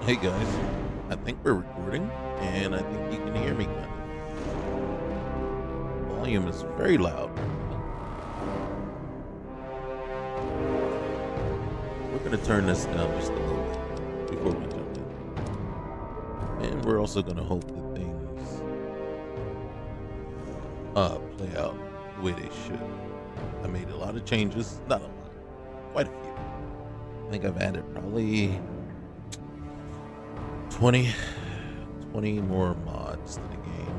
Hey guys, I think we're recording, and I think you can hear me kind of. Volume is very loud. We're going to turn this down just a little bit before we jump in. And we're also going to hope that things play out the way they should. I made a lot of changes, not a lot, quite a few. I think I've added probably 20, 20 more mods to the game.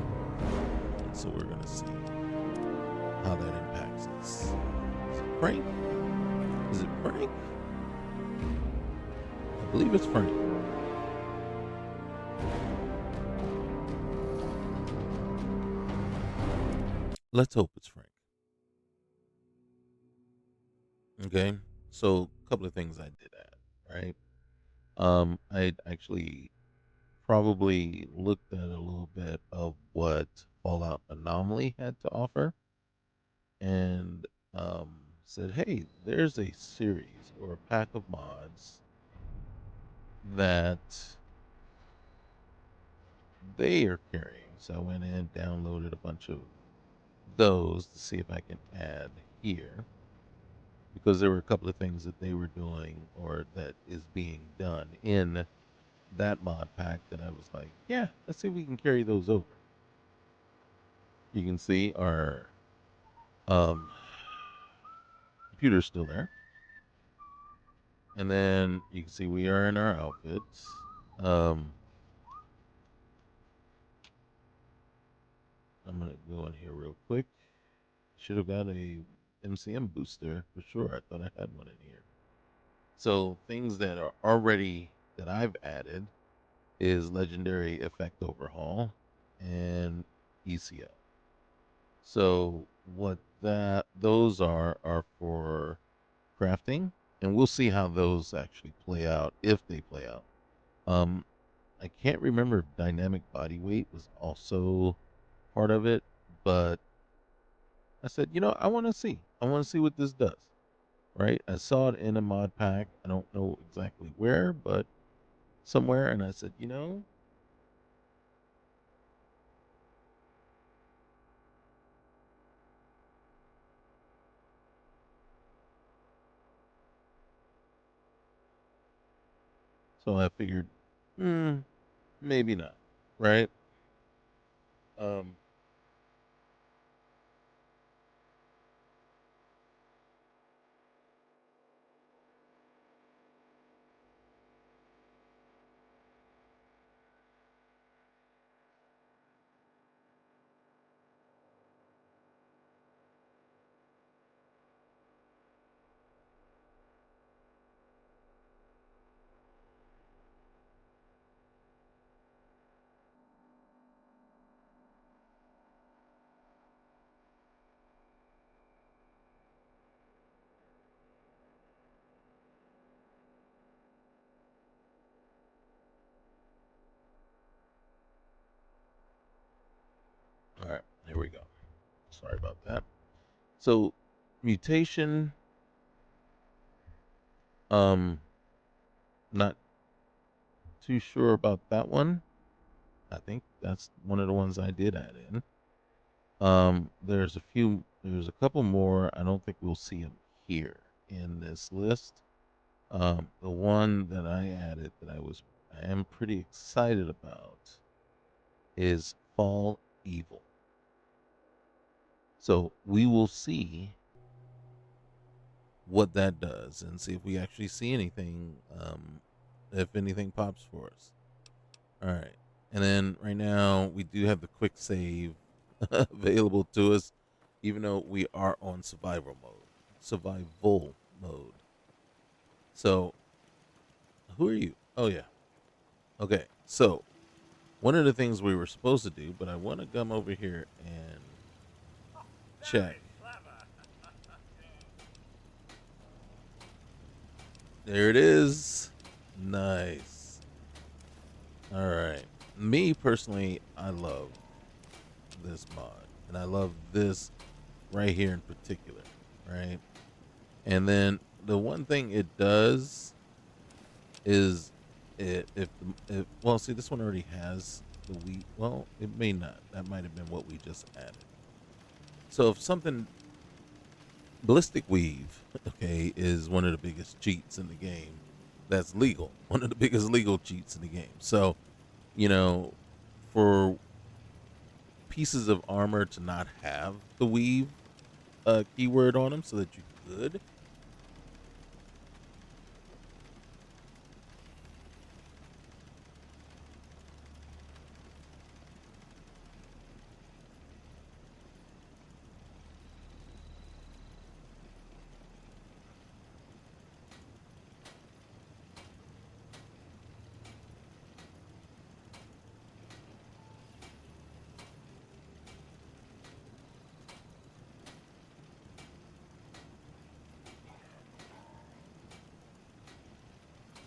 And so we're going to see how that impacts us. Is it Frank? Is it Frank? I believe it's Frank. Let's hope it's Frank. Okay. So a couple of things I did add, right? I actually probably looked at a little bit of what Fallout Anomaly had to offer and said, hey, there's a series or a pack of mods that they are carrying. So I went in and downloaded a bunch of those to see if I can add here because there were a couple of things that they were doing or that is being done in that mod pack that I was like, yeah, let's see if we can carry those over. You can see our um, computer's still there. And then you can see we are in our outfits. Um, I'm going to go in here real quick. Should have got a MCM booster for sure. I thought I had one in here. So things that are already that I've added is legendary effect overhaul and ECL. So what that those are for crafting, and we'll see how those actually play out if they play out. Um, I can't remember if dynamic body weight was also part of it, but I said, I want to see. I want to see what this does. Right? I saw it in a mod pack. I don't know exactly where, but somewhere, and I said, so I figured, maybe not, right? Um, all right, here we go. Sorry about that. So, mutation, um, not too sure about that one. I think that's one of the ones I did add in. There's a couple more. I don't think we'll see them here in this list. The one that I added that I am pretty excited about is Fall Evil. So we will see what that does and see if we actually see anything, if anything pops for us. All right. And then right now we do have the quick save available to us, even though we are on survival mode. Survival mode. So who are you? Oh yeah. Okay. So one of the things we were supposed to do, but I want to come over here and check. There it is. Nice. All right. Me personally, I love this mod, and I love this right here in particular, right? And then the one thing it does is Well, see, this one already has the wheat. Well, it may not. That might have been what we just added. So if something ballistic weave, okay, is one of the biggest cheats in the game. That's legal. One of the biggest legal cheats in the game. So, you know, for pieces of armor to not have the weave keyword on them so that you could.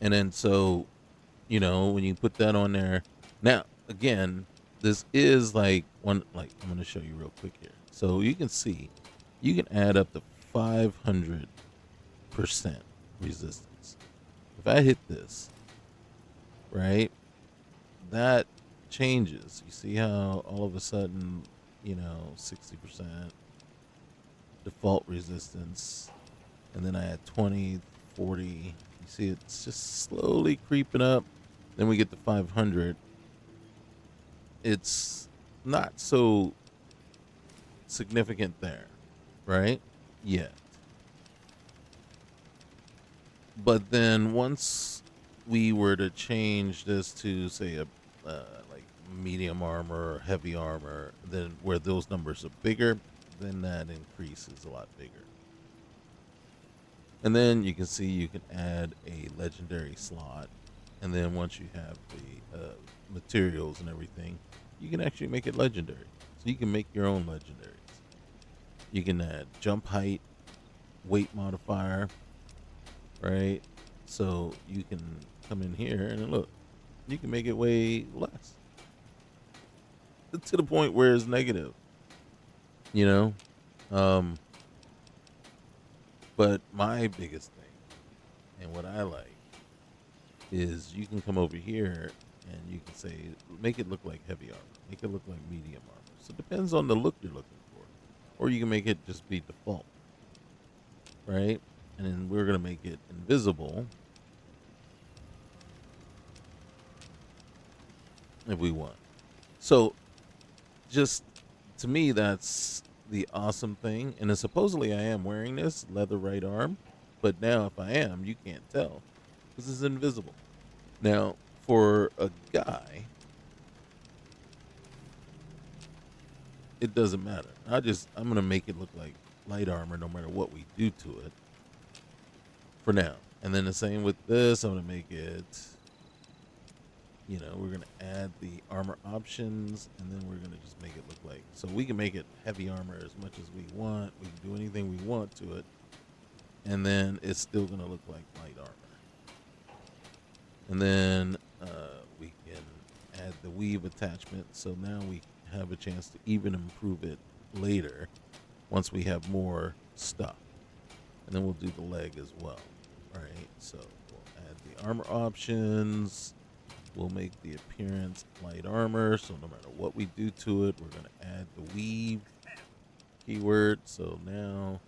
And then so, when you put that on there, now again, this is like I'm going to show you real quick here. So you can see, you can add up to 500% resistance. If I hit this, right, that changes. You see how all of a sudden, 60% default resistance, and then I add 20, 40. You see it's just slowly creeping up. Then we get to 500. It's not so significant there, right? Yet. But then once we were to change this to, say, a like medium armor or heavy armor, then where those numbers are bigger, then that increase is a lot bigger. And then you can see you can add a legendary slot. And then once you have the materials and everything, you can actually make it legendary. So you can make your own legendaries. You can add jump height, weight modifier, right? So you can come in here and look, you can make it way less to the point where it's negative, you know? Um, but my biggest thing and what I like is you can come over here and you can say, make it look like heavy armor, make it look like medium armor. So it depends on the look you're looking for. Or you can make it just be default, right? And then we're going to make it invisible if we want. So just to me, that's the awesome thing. And then supposedly I am wearing this leather right arm, but now if I am, you can't tell because it's invisible. Now, for a guy, it doesn't matter. I'm gonna make it look like light armor no matter what we do to it for now. And then the same with this, I'm gonna make it, we're gonna add the armor options, and then we're gonna just make it look like, so we can make it heavy armor as much as we want. We can do anything we want to it, and then it's still gonna look like light armor. And then we can add the weave attachment, so now we have a chance to even improve it later once we have more stuff. And then we'll do the leg as well, right? So we'll add the armor options. We'll make the appearance light armor, so no matter what we do to it, we're going to add the weave keyword. So now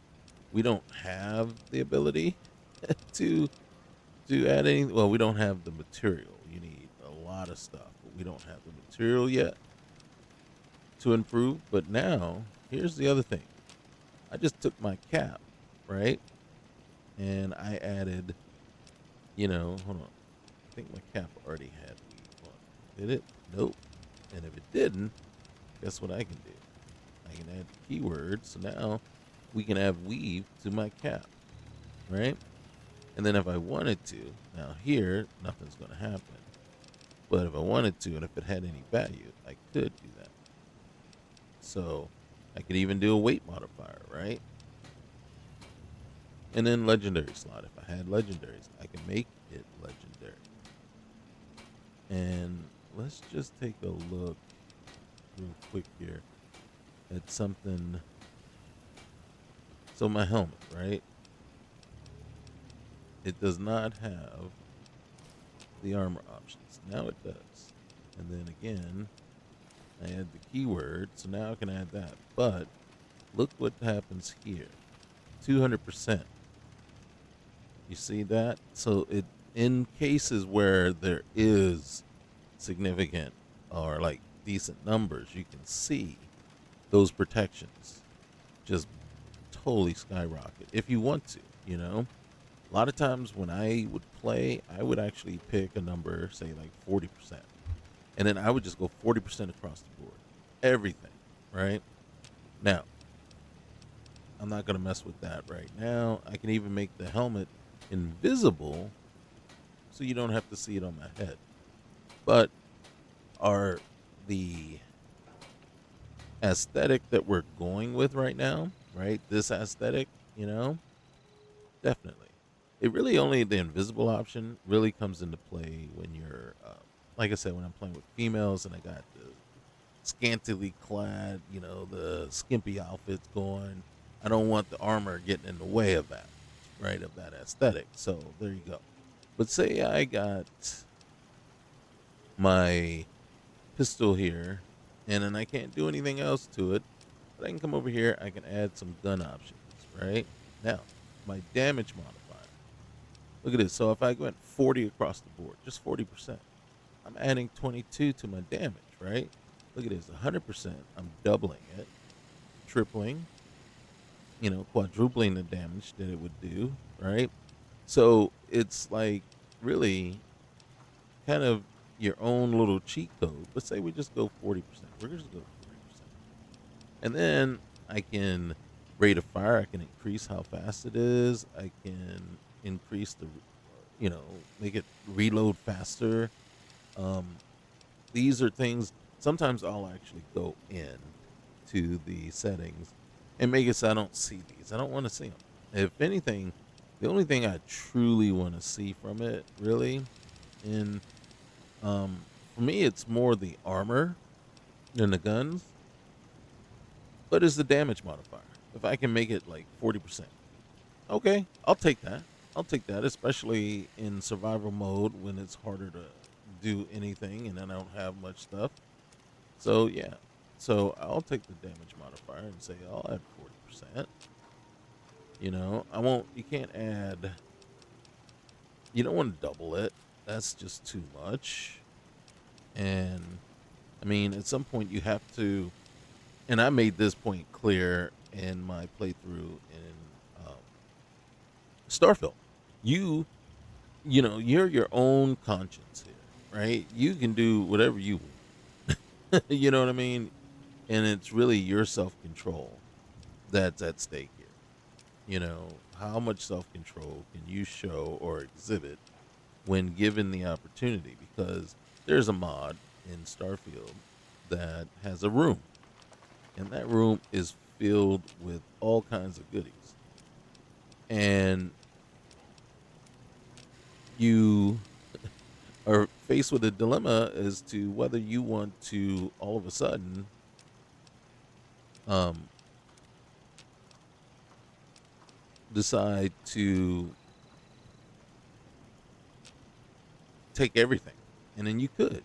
we don't have the ability to add anything. Well, we don't have the material. You need a lot of stuff, but we don't have the material yet to improve. But now, here's the other thing. I just took my cap, right? And I added, hold on. I think my cap already had weave on it. Did it? Nope. And if it didn't, guess what I can do? I can add the keyword. So now we can add weave to my cap, right? And then if I wanted to, now here, nothing's going to happen. But if I wanted to, and if it had any value, I could do that. So I could even do a weight modifier, right? And then legendary slot. If I had legendaries, I can make it legendary. And let's just take a look real quick here at something. So my helmet, right? It does not have the armor options. Now it does. And then again, I add the keyword, so now I can add that. But look what happens here. 200%. You see that? So it, in cases where there is significant or like decent numbers, you can see those protections just totally skyrocket if you want to, you know? A lot of times when I would play, I would actually pick a number, say like 40%. And then I would just go 40% across the board. Everything, right? Now, I'm not going to mess with that right now. I can even make the helmet invisible so you don't have to see it on my head. But are the aesthetic that we're going with right now, right? This aesthetic, you know, definitely. It really only the invisible option really comes into play when you're, like I said, when I'm playing with females and I got the scantily clad, you know, the skimpy outfits going. I don't want the armor getting in the way of that, right? Of that aesthetic. So there you go. But say I got my pistol here and then I can't do anything else to it, but I can come over here. I can add some gun options, right? Now, my damage modifier. Look at this. So if I went 40 across the board, just 40%, I'm adding 22 to my damage, right? Look at this, 100%. I'm doubling it, tripling, you know, quadrupling the damage that it would do, right? So it's like really kind of your own little cheat code. But say we just go 40%. We're just go 40%. And then I can rate of fire. I can increase how fast it is. I can increase the, you know, make it reload faster. Um, these are things, sometimes I'll actually go in to the settings and make it so I don't see these. I don't want to see them. If anything, the only thing I truly want to see from it, really, in for me, it's more the armor than the guns, but it's the damage modifier. If I can make it like 40%, okay, I'll take that. I'll take that, especially in survival mode when it's harder to do anything and I don't have much stuff. So yeah, so I'll take the damage modifier and say I'll add 40%. You know, I won't. You can't add. You don't want to double it. That's just too much. And I mean, at some point you have to. And I made this point clear in my playthrough in Starfield. You, you know, you're your own conscience here, right? You can do whatever you want. You know what I mean? And it's really your self control that's at stake here. You know, how much self control can you show or exhibit when given the opportunity? Because there's a mod in Starfield that has a room, and that room is filled with all kinds of goodies. And you are faced with a dilemma as to whether you want to all of a sudden um, decide to take everything. And then you could.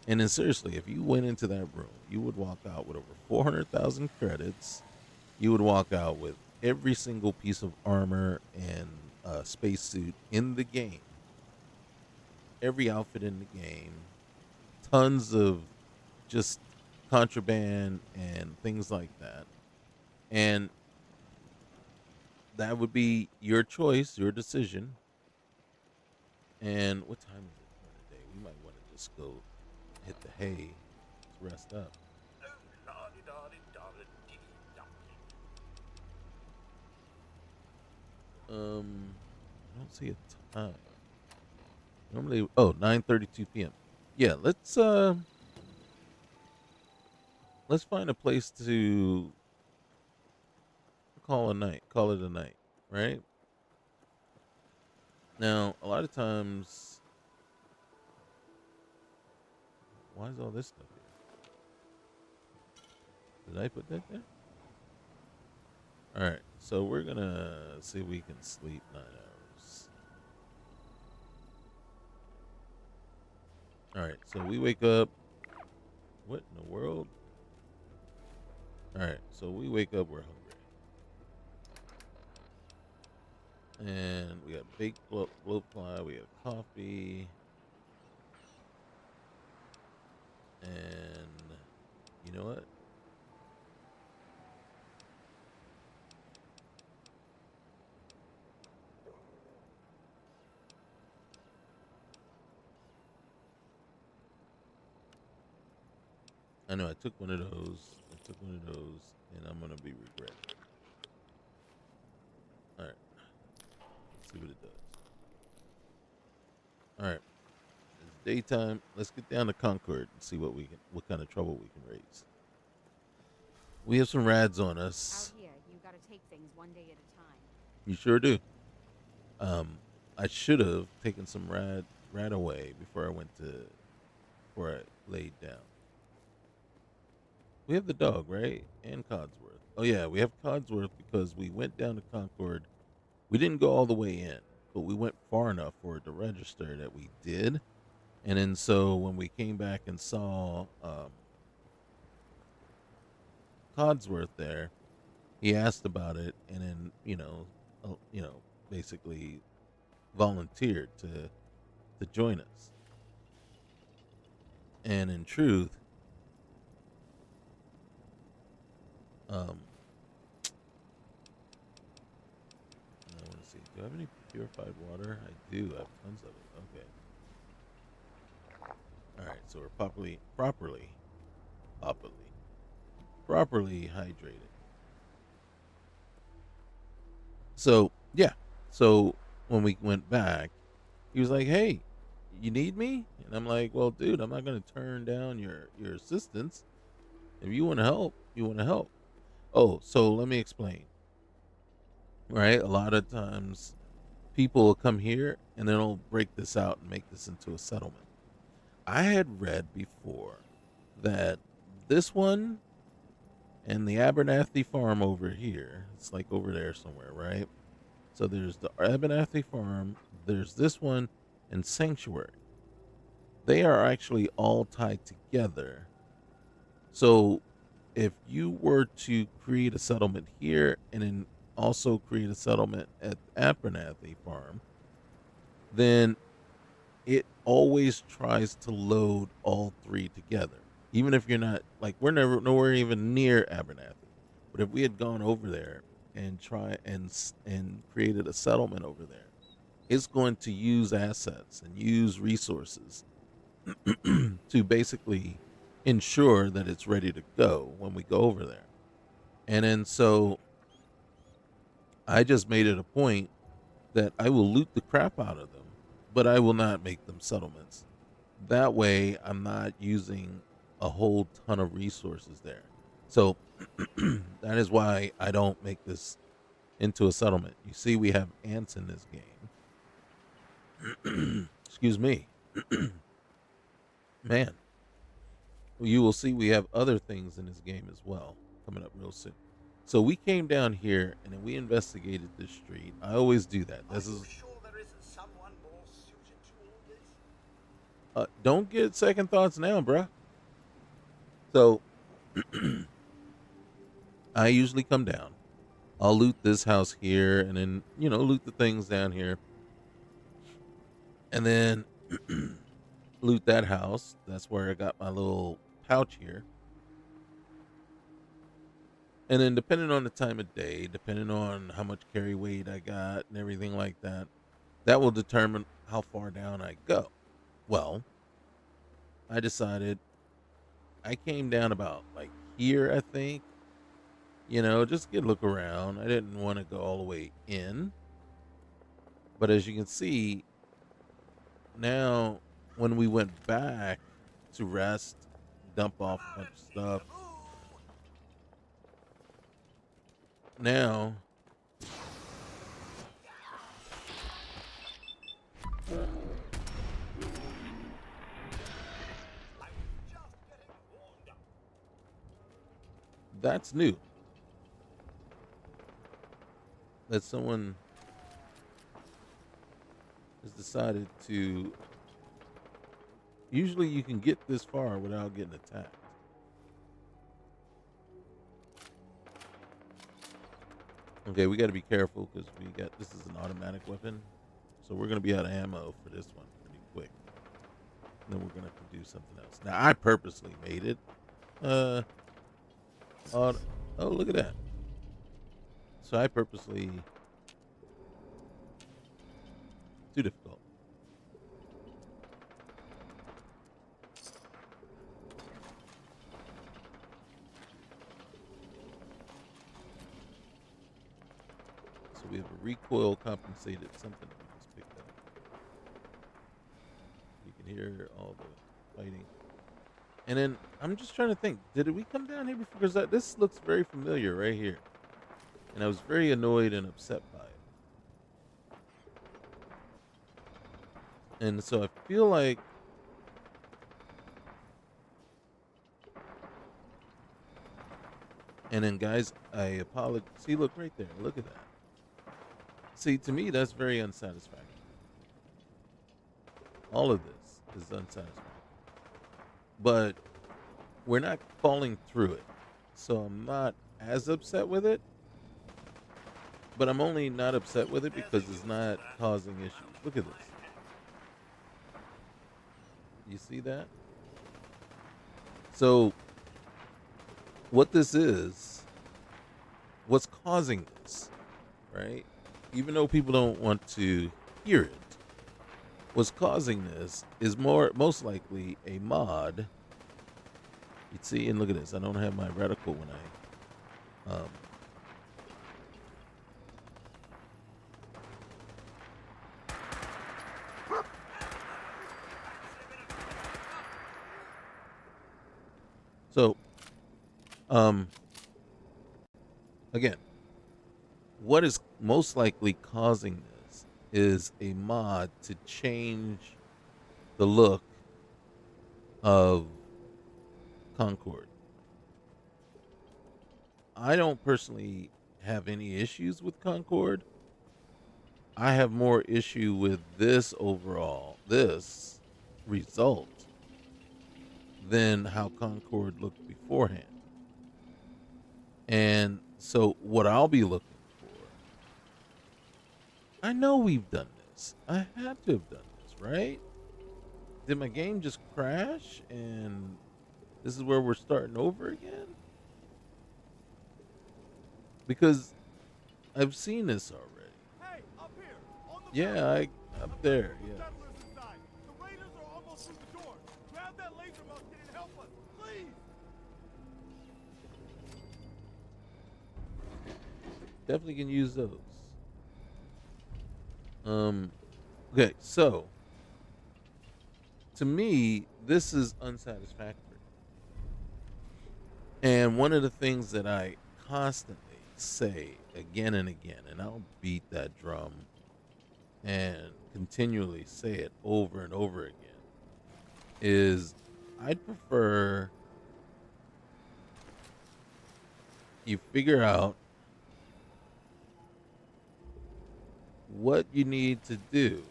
And then seriously, if you went into that room, you would walk out with over 400,000 credits. You would walk out with every single piece of armor and spacesuit in the game, every outfit in the game, tons of just contraband and things like that. And that would be your choice, your decision. And what time is it during the day? We might want to just go hit the hay to rest up. I don't see a time. Normally, oh, 9:32 p.m. Yeah, let's find a place to call it a night, right? Now, a lot of times, why is all this stuff here? Did I put that there? All right, so we're gonna see if we can sleep 9 hours. All right, so we wake up. What in the world? All right, so we wake up. We're hungry, and we got baked blowfly. We have coffee, and you know what? I know I took one of those. And I'm gonna be regretting it. All right, let's see what it does. All right, it's daytime. Let's get down to Concord and see what kind of trouble we can raise. We have some rads on us. Out here, you gotta take things one day at a time. You sure do. I should have taken some rad away before I laid down. We have the dog, right? And Codsworth. Oh yeah, we have Codsworth because we went down to Concord. We didn't go all the way in, but we went far enough for it to register that we did. And then so when we came back and saw Codsworth there, he asked about it, and then basically volunteered to join us. And in truth, um, I want to see. Do I have any purified water? I do. I have tons of it. Okay. All right. So we're properly, properly hydrated. So yeah. So when we went back, he was like, "Hey, you need me?" And I'm like, "Well, dude, I'm not gonna turn down your assistance. If you want to help, you want to help." Oh, so let me explain. Right, a lot of times people will come here and then they'll break this out and make this into a settlement. I had read before that this one and the Abernathy farm over here, it's like over there somewhere, right? So there's the Abernathy farm, there's this one, and Sanctuary. They are actually all tied together. So if you were to create a settlement here and then also create a settlement at Abernathy farm, then it always tries to load all three together. Even if you're not like we're never nowhere even near Abernathy. But if we had gone over there and and created a settlement over there, it's going to use assets and use resources to basically ensure that it's ready to go when we go over there. And then so I just made it a point that I will loot the crap out of them, but I will not make them settlements. That way, I'm not using a whole ton of resources there. So that is why I don't make this into a settlement. You see, we have ants in this game. Excuse me. Man, you will see we have other things in this game as well coming up real soon. So we came down here and then we investigated this street. I always do that. This is Sure there isn't someone more suited to all this? don't get second thoughts now, bruh. So I usually come down. I'll loot this house here and then, loot the things down here. And then loot that house. That's where I got my little pouch here. And then depending on the time of day, depending on how much carry weight I got and everything like that, that will determine how far down I go. Well, I decided I came down about like here, I think, just get a look around. I didn't want to go all the way in. But as you can see, now when we went back to rest, dump off a bunch of stuff, now that's new. That someone has decided to Usually you can get this far without getting attacked. Okay, we got to be careful because this is an automatic weapon. So we're going to be out of ammo for this one pretty quick. And then we're going to have to do something else. Now, I purposely made it. Oh, look at that. So I purposely... Too difficult. So we have a recoil compensated something that we just picked up. You can hear all the fighting. And then I'm just trying to think, did we come down here before? Because this looks very familiar right here. And I was very annoyed and upset by it. And so I feel like and then guys, I apologize. See, look right there. Look at that. See, to me, that's very unsatisfactory. All of this is unsatisfactory. But we're not falling through it. So I'm not as upset with it. But I'm only not upset with it because it's not causing issues. Look at this. You see that? So what this is, what's causing this, right? Even though people don't want to hear it, what's causing this is most likely a mod. You see, and look at this. I don't have my reticle when I So, again, what is most likely causing this is a mod to change the look of Concord. I don't personally have any issues with Concord. I have more issue with this this result than how Concord looked beforehand. And so what I'll be looking for, I know we've done this. I had to have done this, right? Did my game just crash and this is where we're starting over again? Because I've seen this already. Hey, up here! On the Yeah, up there, yeah. settlers inside. The raiders are almost through the door. Grab that laser musket and help us, please! Definitely can use those. Okay, so to me, this is unsatisfactory. And one of the things that I constantly say again and again, and I'll beat that drum and continually say it over and over again, is I'd prefer you figure out what you need to do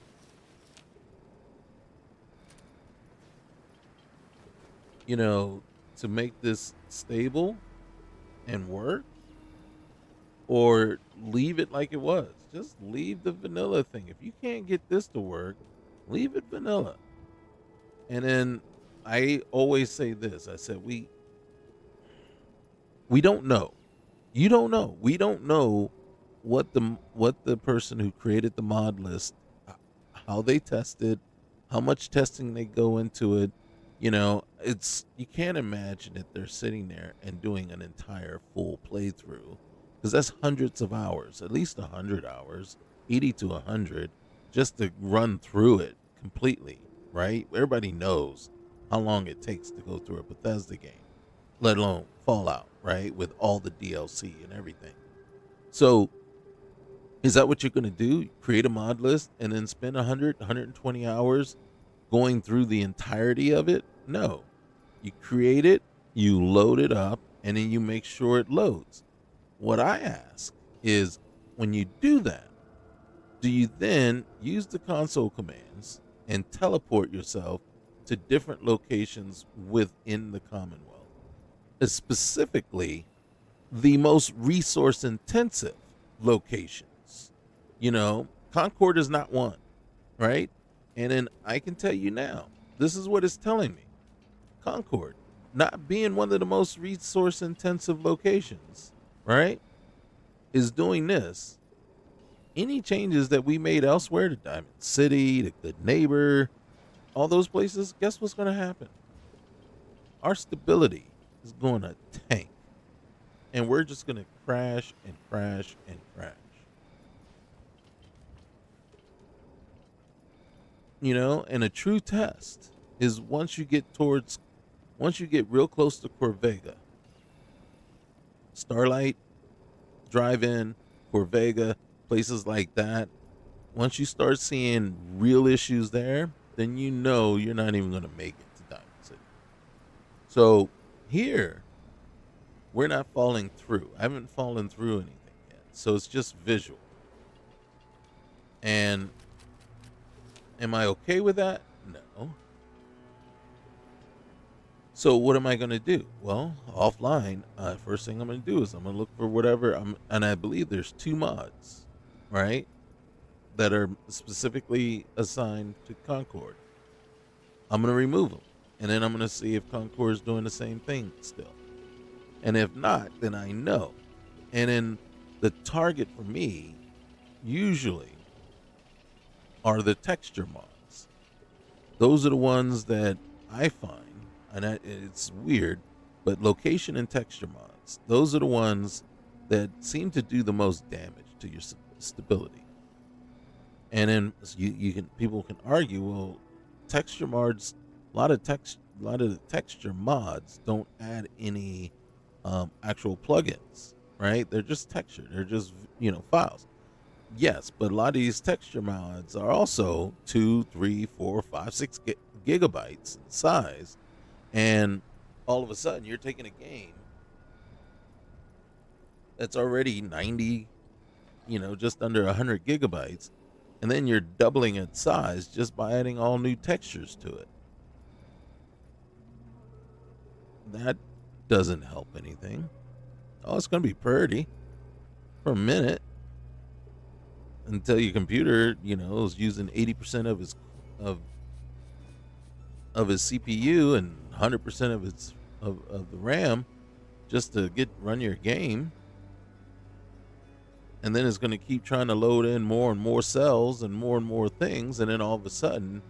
to make this stable and work, or leave it like it was. Just leave the vanilla thing. If you can't get this to work, leave it vanilla. And then I always say this. I said we don't know. You don't know. We don't know what the person who created the mod list, how they tested, how much testing they go into it. You can't imagine that they're sitting there and doing an entire full playthrough, because that's hundreds of hours, at least 100 hours, 80 to 100, just to run through it completely, right? Everybody knows how long it takes to go through a Bethesda game, let alone Fallout, right? With all the DLC and everything. So is that what you're going to do? Create a mod list and then spend 100, 120 hours going through the entirety of it? No. You create it, you load it up, and then you make sure it loads. What I ask is, when you do that, do you then use the console commands and teleport yourself to different locations within the Commonwealth, specifically the most resource intensive locations. Concord is not one, right? And then I can tell you now, this is what it's telling me. Concord, not being one of the most resource intensive locations, right, is doing this. Any changes that we made elsewhere to Diamond City, to Good Neighbor, all those places, guess what's going to happen? Our stability is going to tank. And we're just going to crash and crash and crash. And a true test is once you get real close to Corvega, Starlight, Drive-In, Corvega, places like that, once you start seeing real issues there, then you're not even going to make it to Diamond City. So here, we're not falling through. I haven't fallen through anything yet. So it's just visual. And am I okay with that? No. So what am I going to do? Well, offline, first thing I'm going to do is I'm going to look for whatever. And I believe there's 2 mods, right, that are specifically assigned to Concord. I'm going to remove them. And then I'm going to see if Concord is doing the same thing still. And if not, then I know. And then the target for me usually are the texture mods. Those are the ones that I find, and it's weird, but location and texture mods, those are the ones that seem to do the most damage to your stability. And then people can argue, well, texture mods, a lot of the texture mods don't add any actual plugins, right? They're just texture. They're just, files. Yes, but a lot of these texture mods are also 2, 3, 4, 5, 6 gigabytes in size. And all of a sudden you're taking a game that's already 90, just under 100 gigabytes. And then you're doubling its size just by adding all new textures to it. That doesn't help anything. Oh, it's going to be pretty for a minute until your computer, is using 80% of his CPU and 100% of the RAM just to run your game. And then it's going to keep trying to load in more and more cells and more things, and then all of a sudden,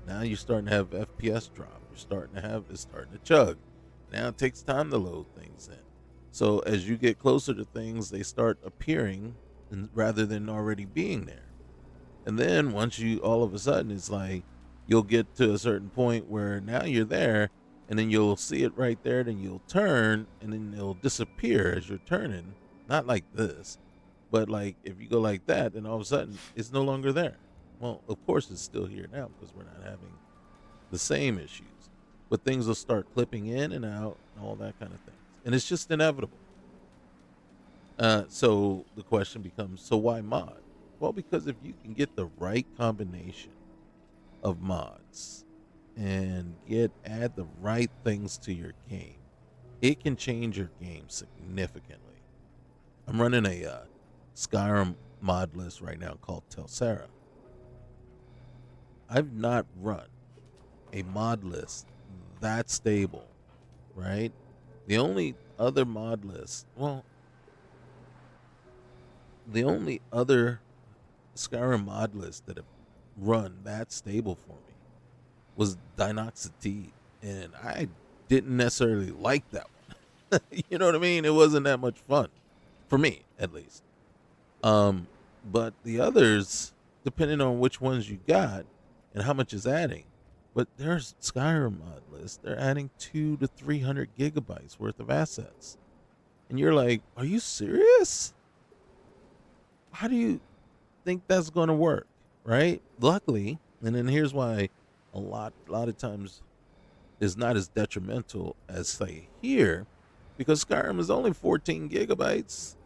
now you're starting to have FPS drop. It's starting to chug. Now it takes time to load things in. So as you get closer to things, they start appearing rather than already being there. And then once all of a sudden, it's like you'll get to a certain point where now you're there, and then you'll see it right there, then you'll turn, and then it'll disappear as you're turning. Not like this, but like if you go like that, then all of a sudden it's no longer there. Well, of course it's still here now because we're not having the same issues. But things will start clipping in and out and all that kind of things. And it's just inevitable. So the question becomes, so why mod? Well, because if you can get the right combination of mods and add the right things to your game, it can change your game significantly. I'm running a Skyrim mod list right now called Telsera. I've not run a mod list that stable, right? The only other mod list, the only other Skyrim mod list that have run that stable for me was Dinoxity, and I didn't necessarily like that one. You know what I mean? It wasn't that much fun for me, at least. But the others, depending on which ones you got and how much is adding, but there's Skyrim mod list. They're adding 200 to 300 gigabytes worth of assets. And you're like, are you serious? How do you think that's going to work? Right? Luckily, and then here's why a lot of times is not as detrimental as say here, because Skyrim is only 14 gigabytes,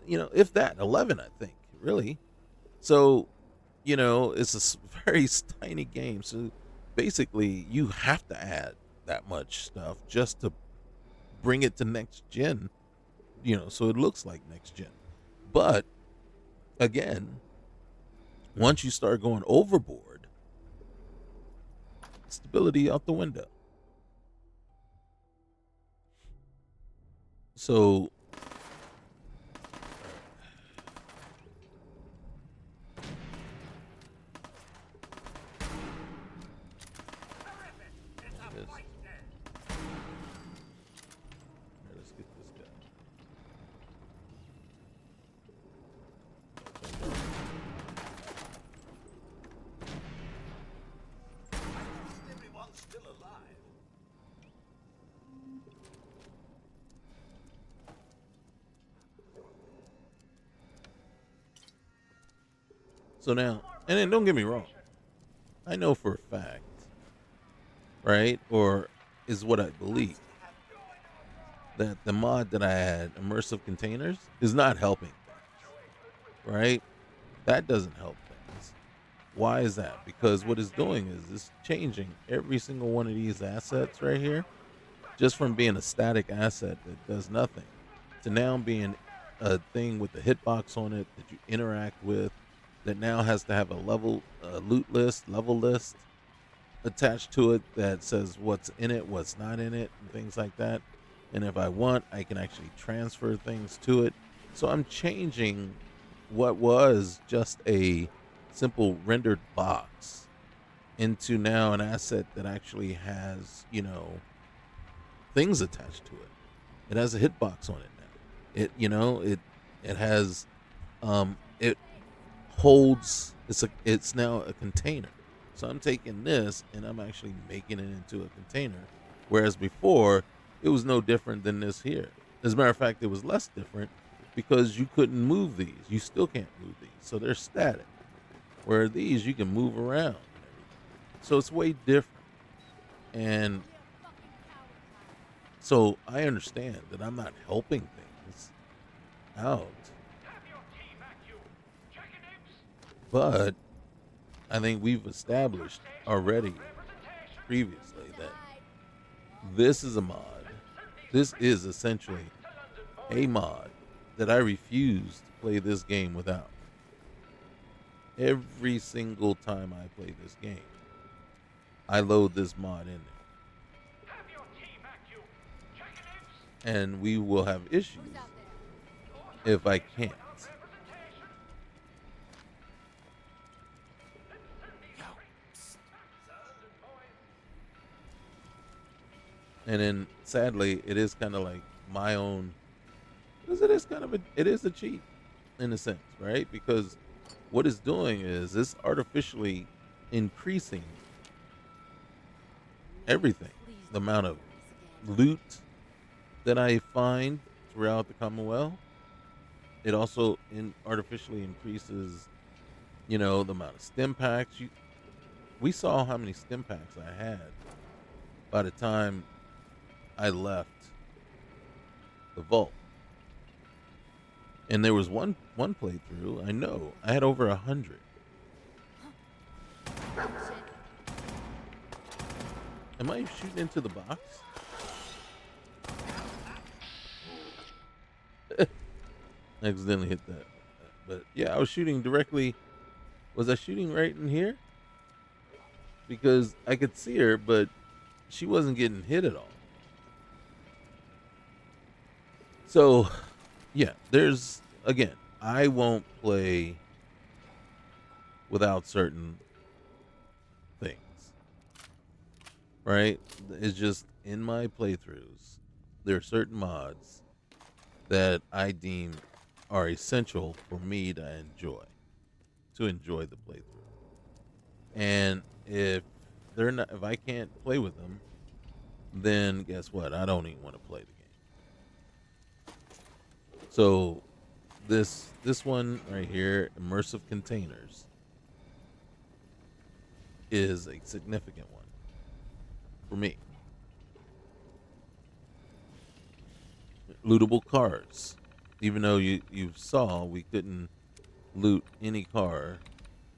if that, 11, I think, really. So, it's a very tiny game. So basically you have to add that much stuff just to bring it to next gen, so it looks like next gen. But again, once you start going overboard, stability out the window. So let's get this guy. Everyone's still alive. So now, and then don't get me wrong, I know for a fact, right, or is what I believe, that the mod that I had, immersive containers, is not helping things, right? That doesn't help things. Why is that? Because what it's doing is it's changing every single one of these assets right here, just from being a static asset that does nothing to now being a thing with a hitbox on it that you interact with, that now has to have a loot list, level list attached to it that says what's in it, what's not in it, and things like that. And if I want, I can actually transfer things to it. So I'm changing what was just a simple rendered box into now an asset that actually has, things attached to it. It has a hitbox on it now. It has it holds, it's now a container. So I'm taking this and I'm actually making it into a container. Whereas before, it was no different than this here. As a matter of fact, it was less different because you couldn't move these. You still can't move these. So they're static. Where these you can move around and everything. So it's way different. And so I understand that I'm not helping things out. But I think we've established already previously that this is a mod. This is essentially a mod that I refuse to play this game without. Every single time I play this game, I load this mod in there. And we will have issues if I can't. And then sadly, it is kind of like my own, because it is a cheat in a sense, right? Because what it's doing is it's artificially increasing everything. The amount of loot that I find throughout the Commonwealth. It also artificially increases, the amount of stim packs. We saw how many stim packs I had by the time I left the vault. And there was one playthrough, I know, I had over 100. Am I shooting into the box? I accidentally hit that. But yeah, I was shooting directly. Was I shooting right in here? Because I could see her, but she wasn't getting hit at all. So, yeah, again, I won't play without certain things, right? It's just in my playthroughs, there are certain mods that I deem are essential for me to enjoy the playthrough. And if I can't play with them, then guess what? I don't even want to play the game. So this one right here, immersive containers, is a significant one for me. Lootable cars. Even though you saw we couldn't loot any car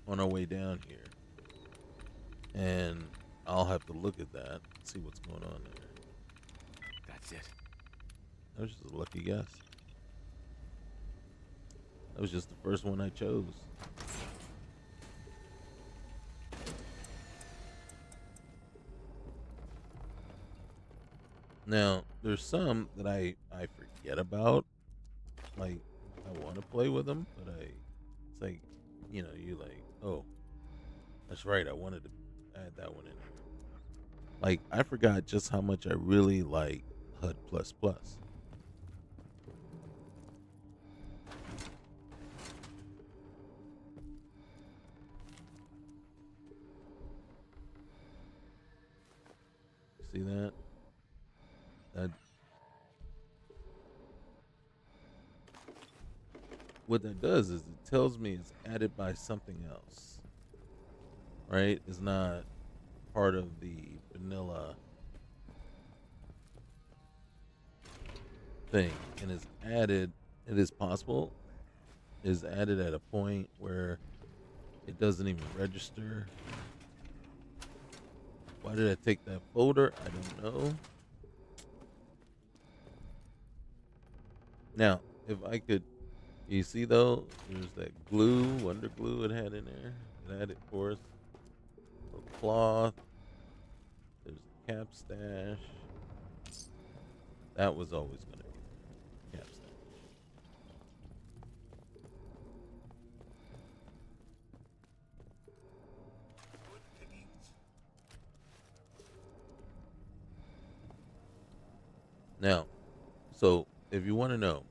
on our way down here. And I'll have to look at that, see what's going on there. That's it. That was just a lucky guess. That was just the first one I chose. Now, there's some that I forget about. Like, I want to play with them, but it's like, you like, oh, that's right. I wanted to add that one in here. Like, I forgot just how much I really like HUD plus plus. See that? That what that does is it tells me it's added by something else. Right? It's not part of the vanilla thing. And it's added, it is possible, is added at a point where it doesn't even register. Why did I take that folder? I don't know. Now, if I could, you see though, there's that glue, wonder glue it had in there. It had it for us. A cloth. There's a cap stash. That was always going to be there. Cap stash. Now, so if you want to know,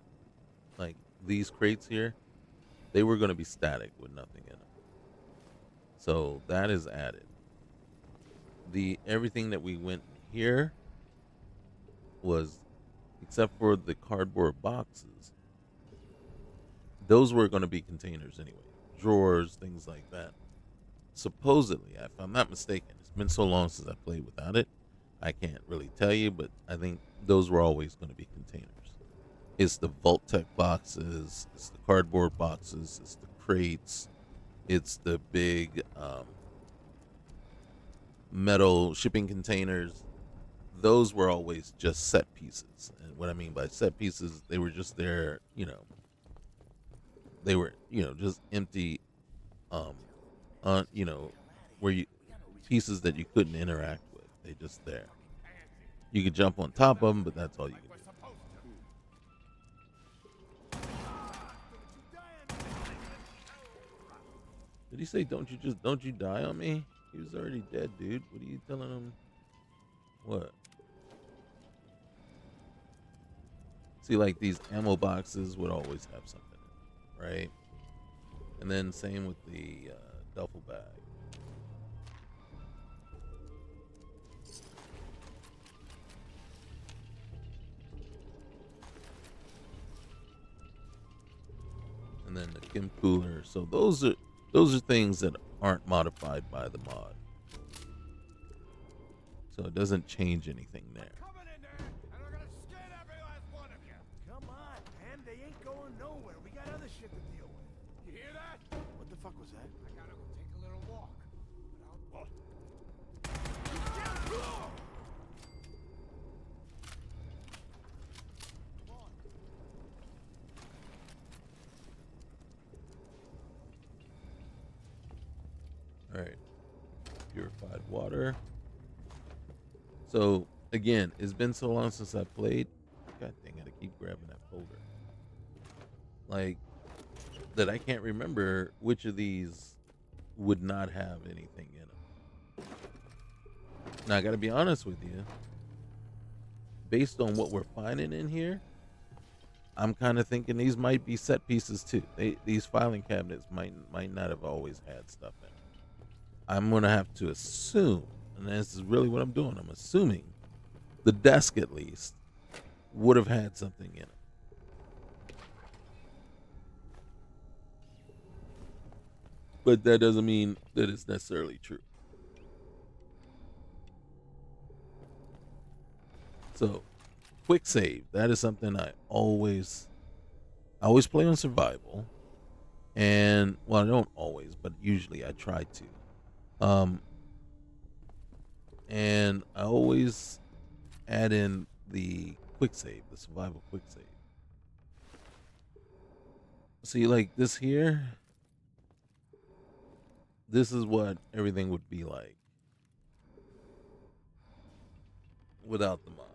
like these crates here, they were going to be static with nothing in them. So that is added. The everything that we went here was, except for the cardboard boxes, those were going to be containers anyway, drawers, things like that. Supposedly, if I'm not mistaken, it's been so long since I played without it, I can't really tell you, but I think those were always going to be containers. It's the Vault-Tec boxes, it's the cardboard boxes, it's the crates, it's the big metal shipping containers. Those were always just set pieces. And what I mean by set pieces, they were just there, they were, just empty, on, where you, pieces that you couldn't interact with. They just there. You could jump on top of them, but that's all you could do. Did he say, don't you die on me? He was already dead, dude. What are you telling him? What? See, like these ammo boxes would always have something in it, right? And then same with the duffel bag. And then the chem cooler. So those are things that aren't modified by the mod. So it doesn't change anything there. Coming in there, and we're gonna skin every last one of you. Come on, man. They ain't going nowhere. We got other shit to deal with. You hear that? What the fuck was that? I gotta go take a little walk. But I'll... All right. Purified water. So again, it's been so long since I played. God dang it, I keep grabbing that folder. Like that I can't remember which of these would not have anything in them. Now I gotta be honest with you. Based on what we're finding in here, I'm kind of thinking these might be set pieces too. These filing cabinets might not have always had stuff in them. I'm gonna have to assume, and this is really what I'm doing. I'm assuming the desk at least would have had something in it. But that doesn't mean that it's necessarily true. So, quick save. That is something I always play on survival. And, well, I don't always, but usually I try to. and I always add in the quick save, the survival quick save. See, like this here, this is what everything would be like without the mod.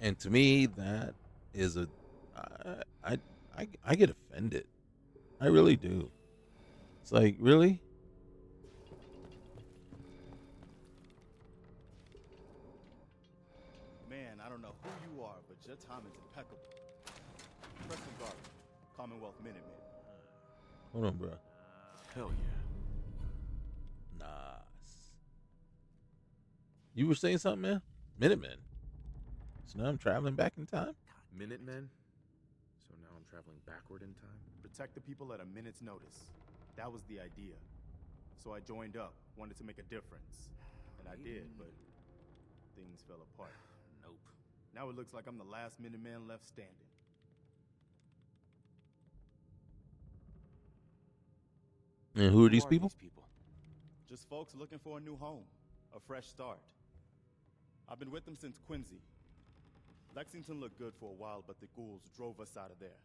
And to me, that is a, I get offended. I really do. It's like, really? Man, I don't know who you are, but your timing's impeccable. Preston Garvey, Commonwealth Minutemen. Hold on, bro. Hell yeah. Nice. You were saying something, man? Minutemen. So now I'm traveling back in time? Minutemen? So now I'm traveling backward in time? Protect the people at a minute's notice. That was the idea. So I joined up, wanted to make a difference. And I did, but things fell apart. Nope. Now it looks like I'm the last Minuteman left standing. And who are these people? Just folks looking for a new home, a fresh start. I've been with them since Quincy. Lexington looked good for a while, but the ghouls drove us out of there.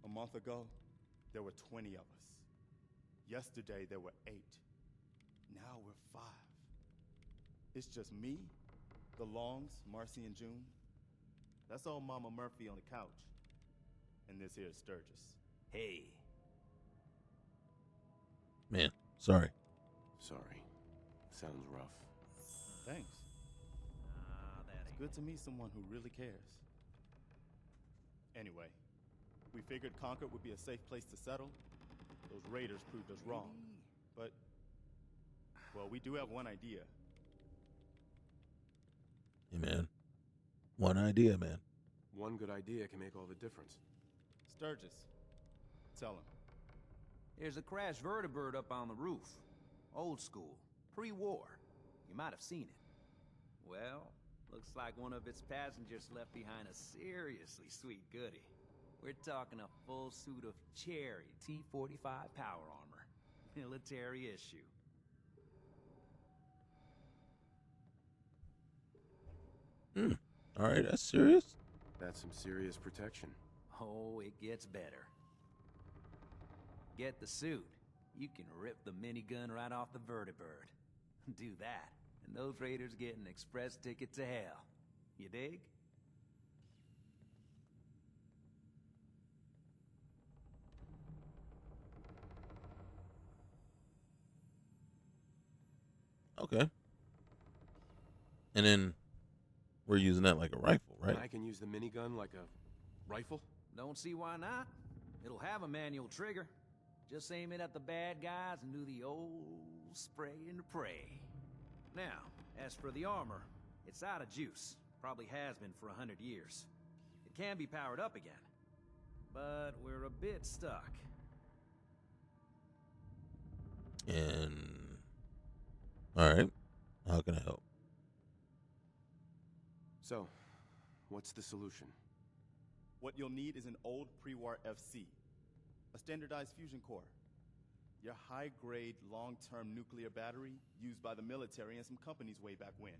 A month ago, there were 20 of us. Yesterday, there were 8. Now we're 5. It's just me, the Longs, Marcy and June. That's old Mama Murphy on the couch. And this here's Sturgis. Hey. Man, sorry. Sorry. Sounds rough. Thanks. It's good to meet someone who really cares. Anyway, we figured Concord would be a safe place to settle. Those raiders proved us wrong. But, well, we do have one idea. Hey, man. One idea, man. One good idea can make all the difference. Sturgis, tell him. There's a crashed vertibird up on the roof. Old school. Pre-war. You might have seen it. Well, looks like one of its passengers left behind a seriously sweet goodie. We're talking a full suit of cherry T-45 power armor. Military issue. All right, that's serious? That's some serious protection. Oh, it gets better. Get the suit. You can rip the minigun right off the vertibird. Do that, and those raiders get an express ticket to hell. You dig? Okay. And then we're using that like a rifle, right? I can use the minigun like a rifle? Don't see why not. It'll have a manual trigger. Just aim it at the bad guys and do the old spray and pray. Now, as for the armor, it's out of juice. Probably has been for 100 years. It can be powered up again. But we're a bit stuck. And all right, how can I help? So, what's the solution? What you'll need is an old pre-war FC, a standardized fusion core, your high-grade, long-term nuclear battery used by the military and some companies way back when.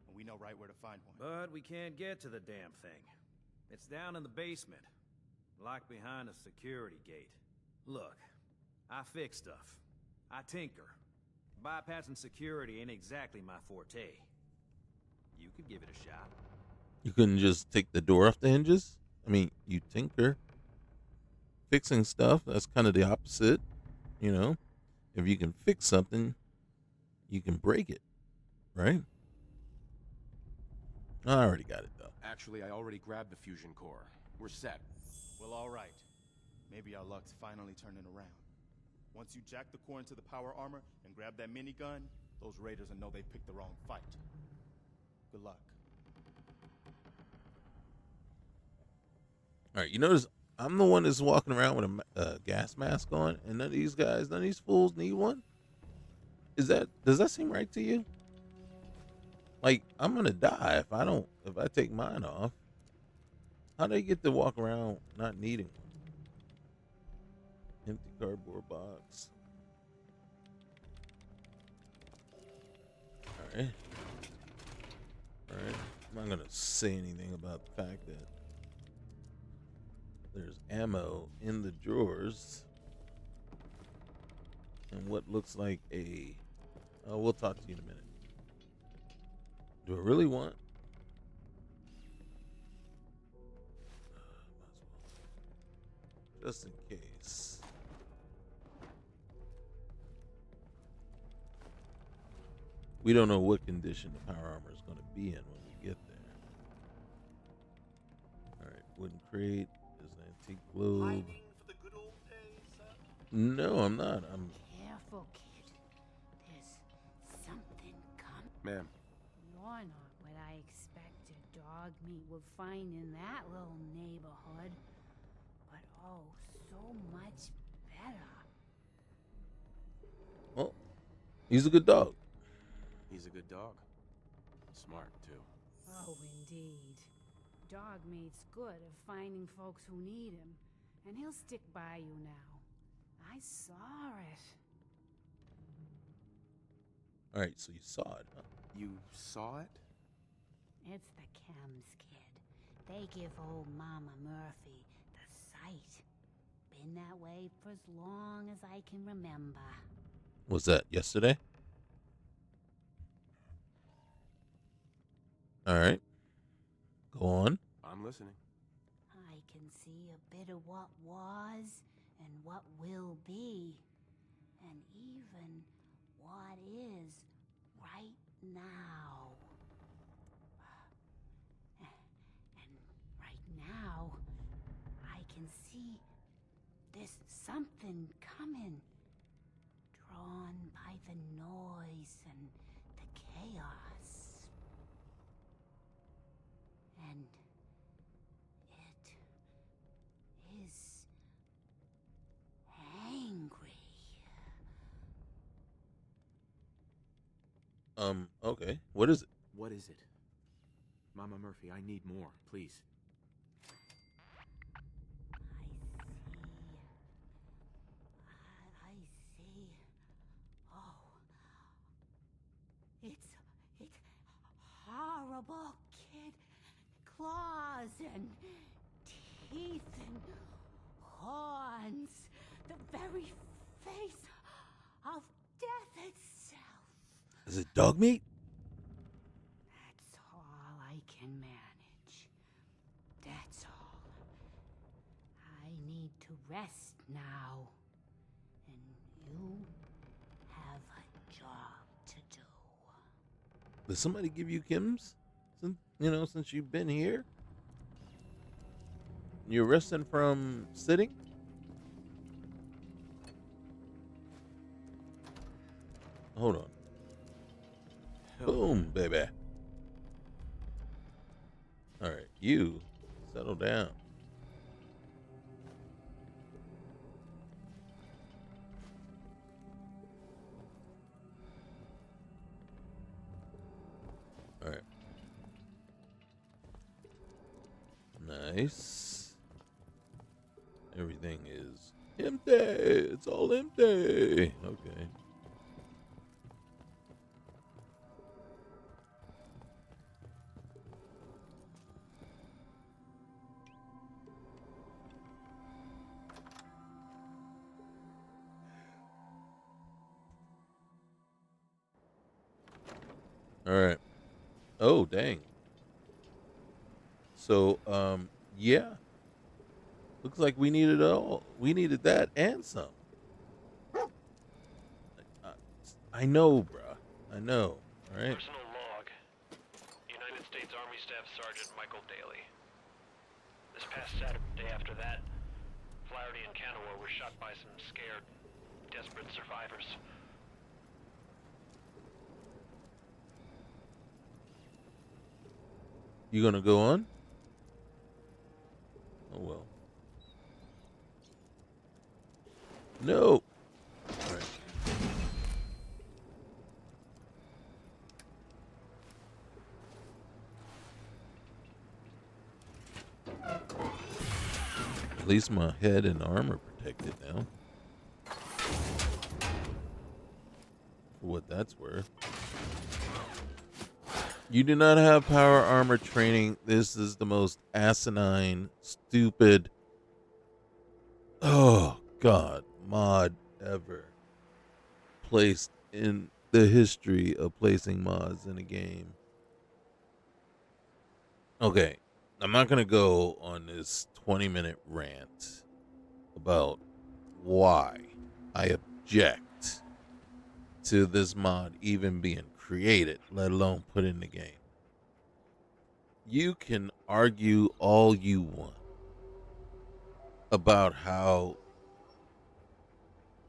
And we know right where to find one. But we can't get to the damn thing. It's down in the basement, locked behind a security gate. Look, I fix stuff. I tinker. Bypassing security ain't exactly my forte. You could give it a shot. You couldn't just take the door off the hinges? I mean, you tinker. Fixing stuff, that's kind of the opposite, you know? If you can fix something, you can break it, right? I already got it, though. Actually, I already grabbed the fusion core. We're set. Well, all right. Maybe our luck's finally turning around. Once you jack the core into the power armor and grab that minigun, those raiders will know they picked the wrong fight. Good luck. All right, you notice I'm the one that's walking around with a gas mask on, and none of these fools need one? Does that seem right to you? Like, I'm gonna die if I take mine off. How do they get to walk around not needing one? Empty cardboard box. Alright. Alright. I'm not gonna say anything about the fact that there's ammo in the drawers. And what looks like a... Oh, we'll talk to you in a minute. Do I really want... Just in case. We don't know what condition the power armor is going to be in when we get there. Alright, wooden crate. There's an antique globe. Pining for the good old days, sir? No, I'm not. I'm... Careful, kid. There's something coming. Ma'am. You're not what I expected dog meat would find in that little neighborhood. But oh, so much better. Well, he's a good dog. He's a good dog. Smart, too. Oh, indeed. Dog meat's good at finding folks who need him, and he'll stick by you now. I saw it. Alright, so you saw it, huh? You saw it? It's the chems, kid. They give old Mama Murphy the sight. Been that way for as long as I can remember. Was that yesterday? Alright. Go on. I'm listening. I can see a bit of what was and what will be, and even what is right now. And right now, I can see there's something coming, drawn by the noise and the chaos. And it is angry. Okay. What is it? What is it? Mama Murphy, I need more, please. I see. Oh. It's horrible, kid. Claws and teeth and horns. The very face of death itself. Is it dog meat? That's all I can manage. That's all. I need to rest now. And you have a job to do. Did somebody give you Kim's? Since you've been here? You're resting from sitting? Hold on. Boom, baby. Alright, you settle down. Alright. Nice. Everything is empty. It's all empty. Okay. All right. Oh, dang. So, yeah. Looks like we needed it all. We needed that and some. I know, bruh. I know. All right. Personal log. United States Army Staff Sergeant Michael Daly. This past Saturday after that, Flaherty and Canoa were shot by some scared, desperate survivors. You gonna go on? Oh well. No. All right. At least my head and arm are protected now. For what that's worth. You do not have power armor training. This is the most asinine, stupid, oh god, mod ever placed in the history of placing mods in a game. Okay, I'm not going to go on this 20-minute rant about why I object to this mod even being created, let alone put in the game. You can argue all you want about how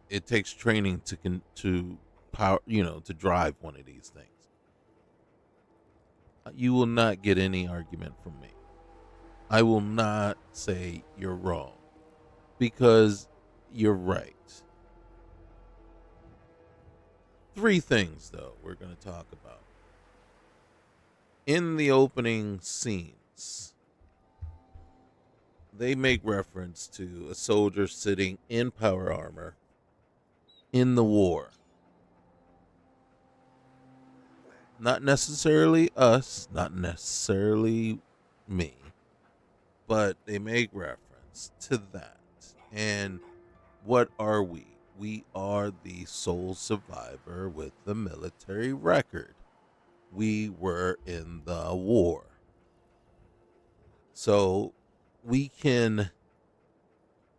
it takes training to power, to drive one of these things. You will not get any argument from me. I will not say you're wrong because you're right. Three things, though, we're going to talk about. In the opening scenes, they make reference to a soldier sitting in power armor in the war. Not necessarily us, not necessarily me, but they make reference to that. And what are we? We are the sole survivor with the military record. We were in the war. So we can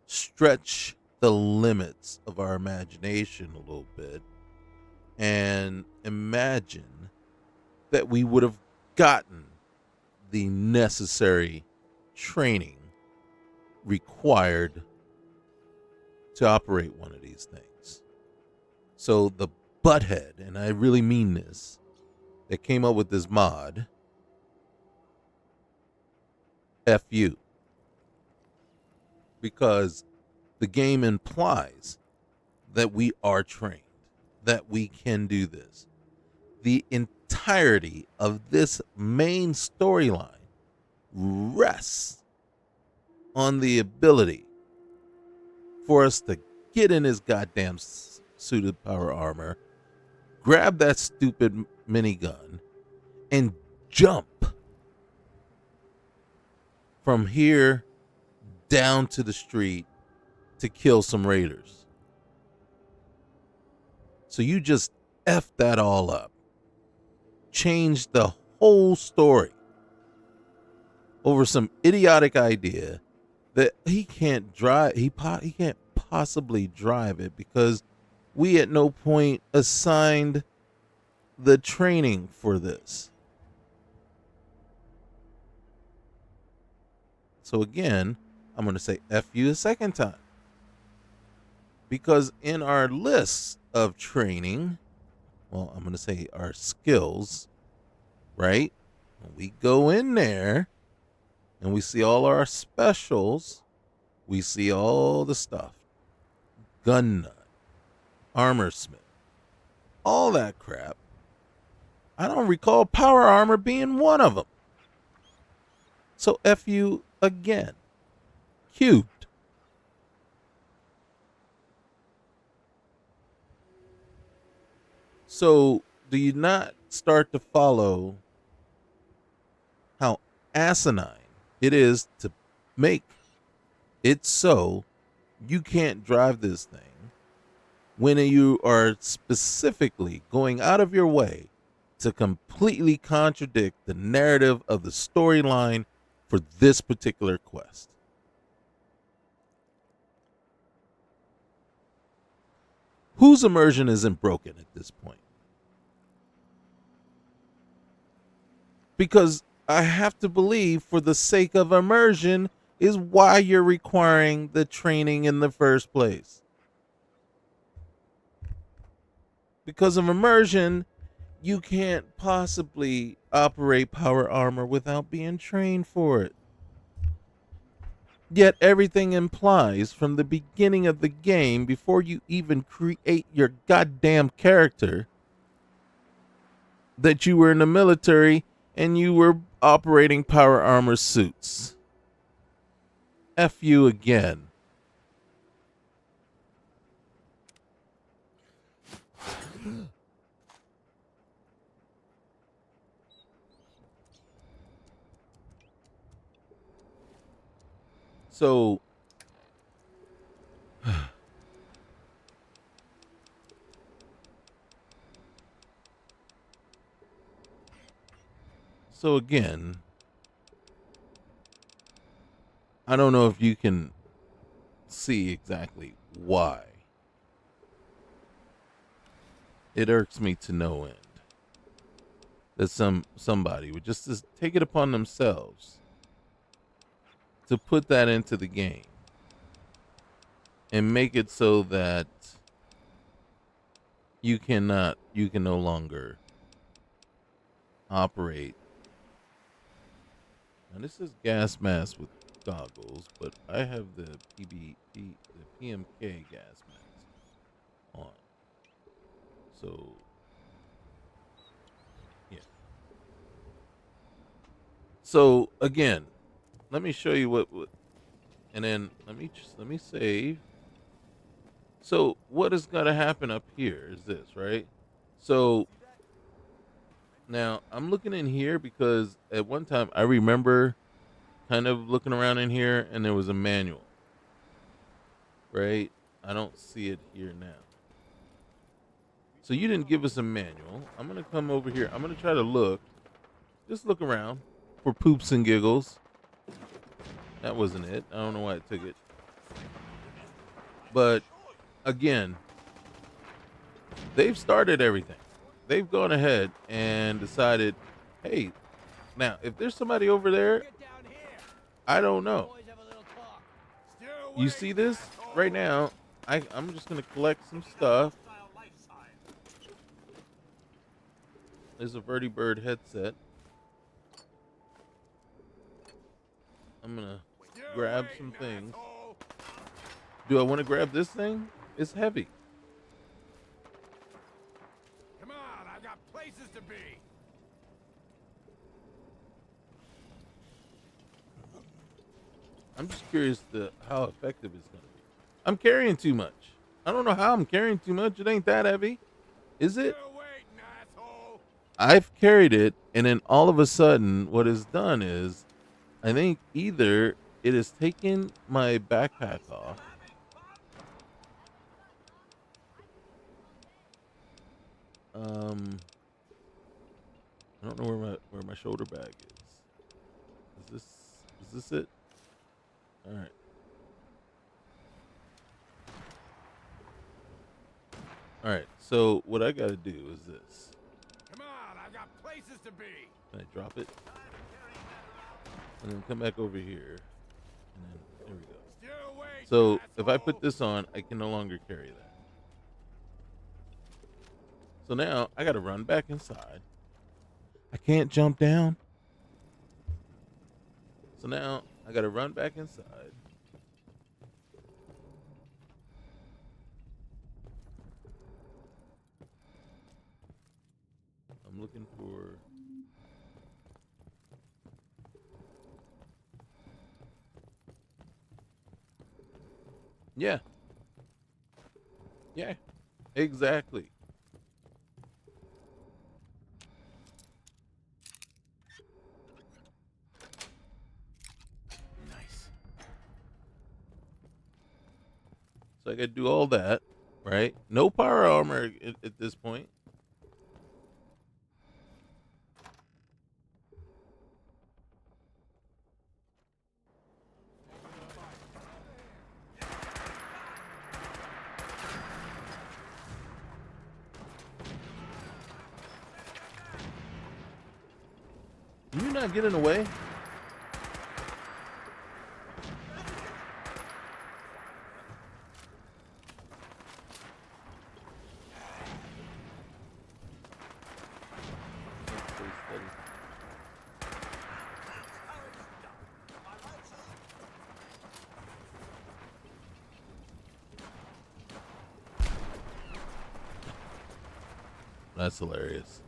stretch the limits of our imagination a little bit and imagine that we would have gotten the necessary training required to operate one of these things. So the butthead, and I really mean this, that came up with this mod, F you. Because the game implies that we are trained, that we can do this. The entirety of this main storyline rests on the ability for us to get in his goddamn suited power armor, grab that stupid minigun, and jump from here down to the street to kill some raiders. So you just F that all up. Change the whole story over some idiotic idea that he can't drive. He can't possibly drive it because we at no point assigned the training for this. So again, I'm going to say F you a second time. Because in our list of training, well, I'm going to say our skills, right? When we go in there and we see all our specials, we see all the stuff. Gun nut, armor smith, all that crap. I don't recall power armor being one of them. So F you again. Cubed. So do you not start to follow how asinine it is to make it so you can't drive this thing when you are specifically going out of your way to completely contradict the narrative of the storyline for this particular quest? Whose immersion isn't broken at this point? Because I have to believe, for the sake of immersion, is why you're requiring the training in the first place. Because of immersion, you can't possibly operate power armor without being trained for it. Yet everything implies from the beginning of the game, before you even create your goddamn character, that you were in the military and you were operating power armor suits. F you again. So so again, I don't know if you can see exactly why. It irks me to no end that somebody would just take it upon themselves to put that into the game and make it so that you can no longer operate. Now this is gas mask with goggles, but I have the PMK gas mask on. So yeah. So again, let me show you what and then let me save. So what is going to happen up here is this, right? So now I'm looking in here because at one time I remember kind of looking around in here and there was a manual, right? I don't see it here now. So you didn't give us a manual. I'm going to come over here. I'm going to try to just look around for poops and giggles. That wasn't it. I don't know why I took it. But again, they've started everything. They've gone ahead and decided, hey, now if there's somebody over there, I don't know. You see this right now? I'm just gonna collect some stuff. There's a Vertibird headset. I'm gonna grab some things. Do I want to grab this thing? It's heavy. Come on, I've got places to be. I'm just curious how effective it's gonna be. I'm carrying too much. I don't know how I'm carrying too much. It ain't that heavy. Is it? I've carried it, and then all of a sudden, what it's done is, I think either it has taken my backpack off. I don't know where my shoulder bag is. Is this it? All right. All right. So what I got to do is this. Come on, I've got places to be. Can I drop it? And then come back over here. And then there we go. So if I put this on, I can no longer carry that. So now I got to run back inside. I can't jump down. So now I got to run back inside. I'm looking for... Yeah. Yeah. Exactly. Nice. So I got to do all that, right? No power armor at this point. Can you not get in the way? That's hilarious.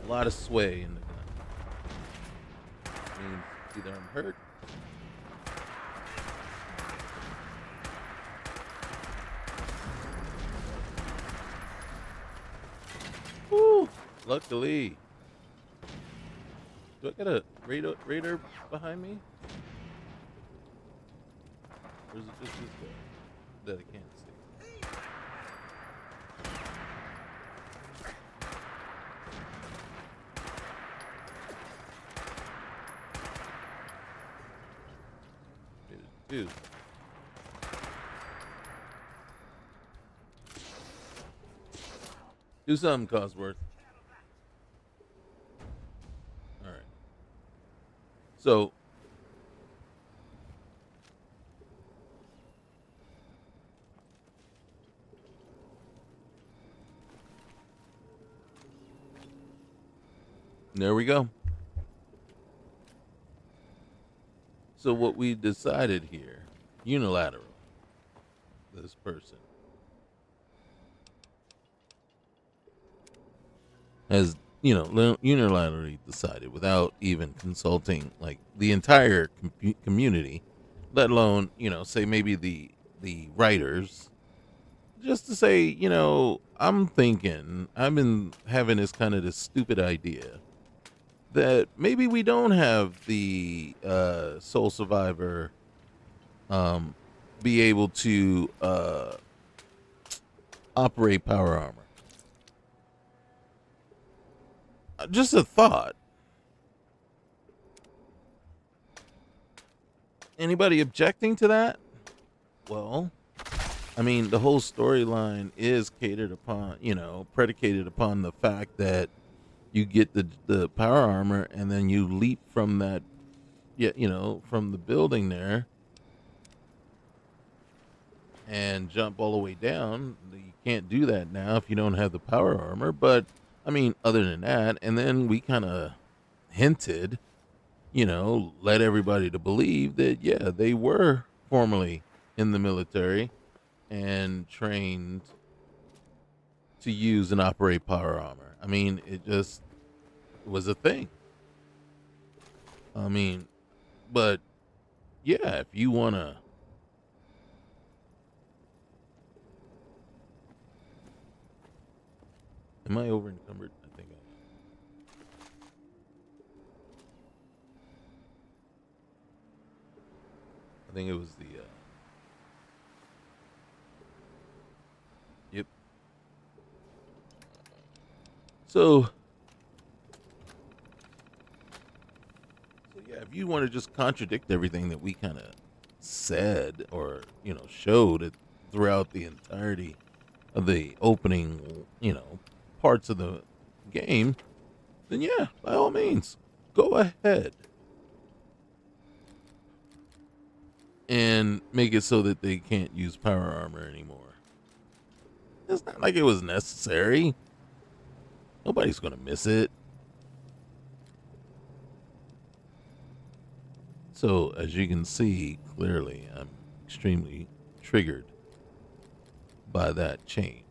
A lot of sway in the gun. Either I'm hurt. Woo! Luckily. Do I got a radar behind me? Or is it just this guy that I can't see? Dude. Do something, Cosworth. Alright. So. There we go. So what we decided here, unilateral, this person has, unilaterally decided without even consulting like the entire community, let alone, say maybe the writers, just to say, I've been having this stupid idea that maybe we don't have the sole survivor be able to operate power armor. Just a thought. Anybody objecting to that? Well, I mean, the whole storyline is catered upon, predicated upon the fact that you get the power armor and then you leap from that, from the building there and jump all the way down. You can't do that now if you don't have the power armor. But, I mean, other than that, and then we kind of hinted, led everybody to believe that, yeah, they were formerly in the military and trained to use and operate power armor. I mean, it just was a thing. I mean, but yeah, if you want to. Am I over encumbered? I think I am. I think it was the. Yep. So yeah, if you want to just contradict everything that we kind of said or showed it throughout the entirety of the opening, parts of the game, then yeah, by all means, go ahead and make it so that they can't use power armor anymore. It's not like it was necessary. Nobody's gonna miss it. So as you can see clearly, I'm extremely triggered by that change.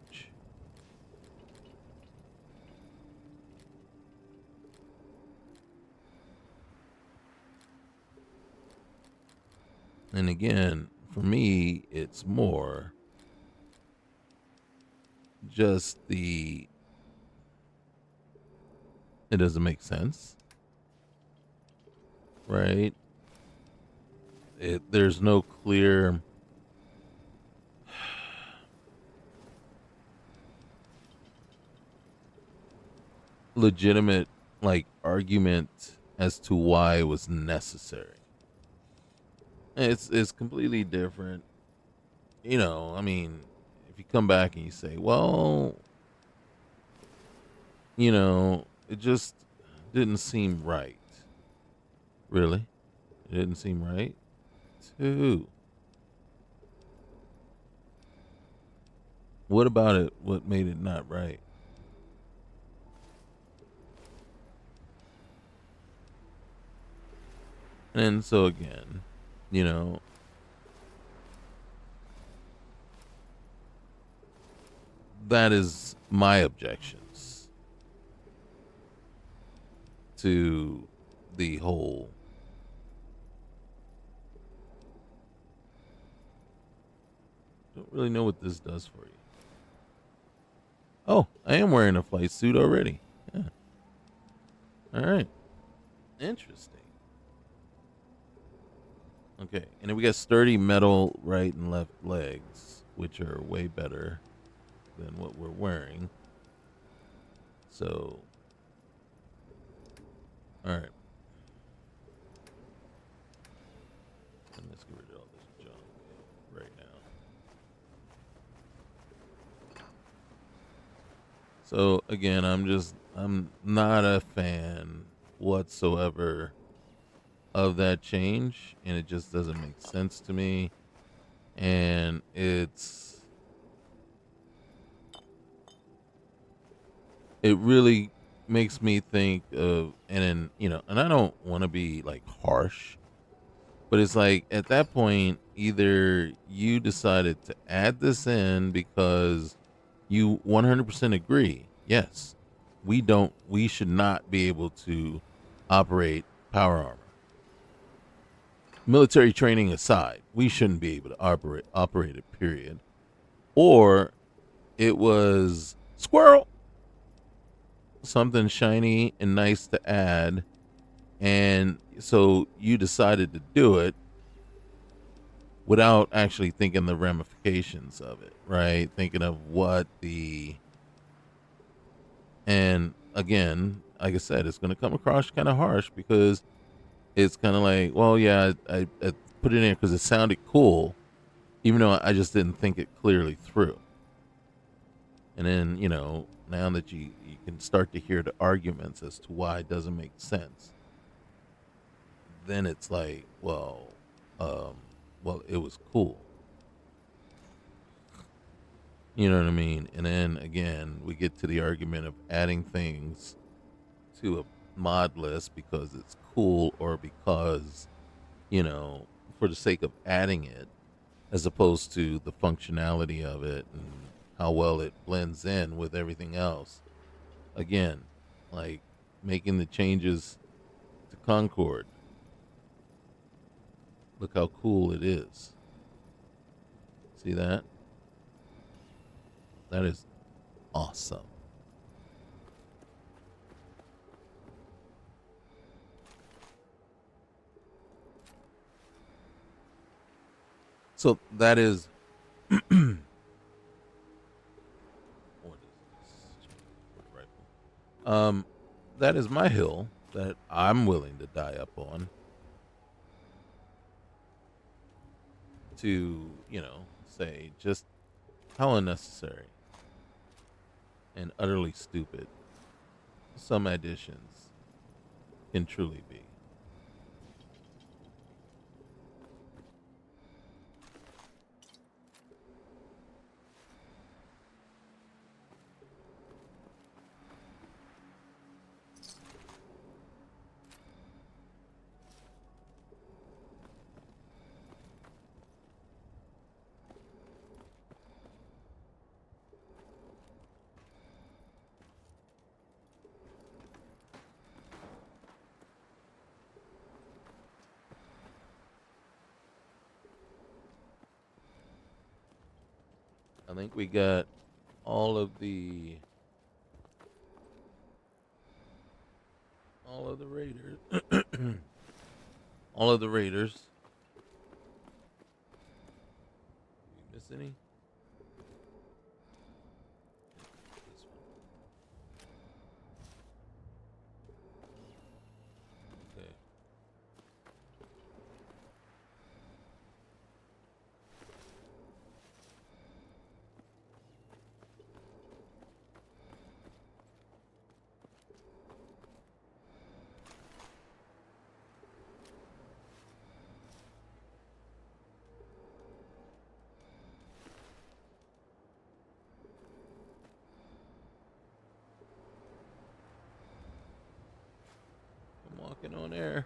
And again, for me, it's more just it doesn't make sense, right? There's no clear legitimate argument as to why it was necessary. It's completely different. I mean, if you come back and you say, well, it just didn't seem right. Really? It didn't seem right? To who? What about it? What made it not right? And so again, that is my objections to the whole Don't really know what this does for you. Oh, I am wearing a flight suit already. Yeah. All right. Interesting. Okay, and then we got sturdy metal right and left legs, which are way better than what we're wearing. So, all right. Let's get rid of all this junk right now. So again, I'm not a fan whatsoever of that change, and it just doesn't make sense to me. And it really makes me think of, and then, and I don't want to be like harsh, but it's like at that point, either you decided to add this in because you 100% agree, yes, we should not be able to operate power armor. Military training aside, we shouldn't be able to operate it, period. Or it was squirrel, something shiny and nice to add, and so you decided to do it without actually thinking the ramifications of it, right? Thinking of what and again, like I said, it's going to come across kind of harsh because it's kind of like, well, yeah, I put it in because it sounded cool, even though I just didn't think it clearly through. And then, now that you can start to hear the arguments as to why it doesn't make sense, then it's like, well, it was cool. You know what I mean? And then again, we get to the argument of adding things to a mod list because it's cool or because, for the sake of adding it, as opposed to the functionality of it and how well it blends in with everything else. Again, like making the changes to Concord. Look how cool it is. See that? That is awesome. So that is what is this? Rifle. That is my hill that I'm willing to die up on to, say just how unnecessary and utterly stupid some additions can truly be. I think we got all of the raiders. All of the raiders. Did we miss any? This one. Okay. I'm walking on air.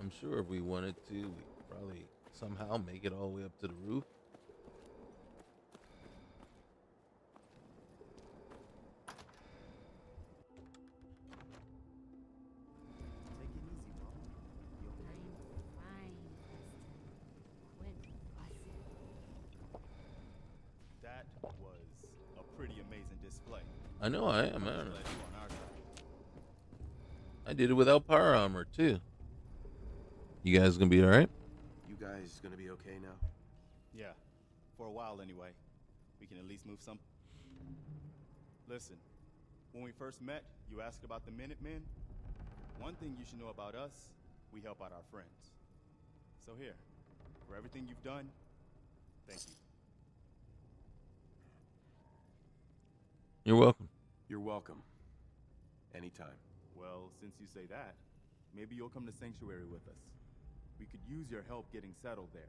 I'm sure if we wanted to, we could probably somehow make it all the way up to the roof. Take it easy, Mama. You okay? Fine, Preston. Quit fussing. That was a pretty amazing display. I know I am. I'm I glad don't know. you on our side. I did it without power armor too. You guys gonna be all right? You guys gonna be okay now? Yeah, for a while anyway. We can at least move some. Listen, when we first met, you asked about the Minutemen. One thing you should know about us, we help out our friends. So here, for everything you've done, thank you. You're welcome. You're welcome. Anytime. Well, since you say that, maybe you'll come to Sanctuary with us. We could use your help getting settled there.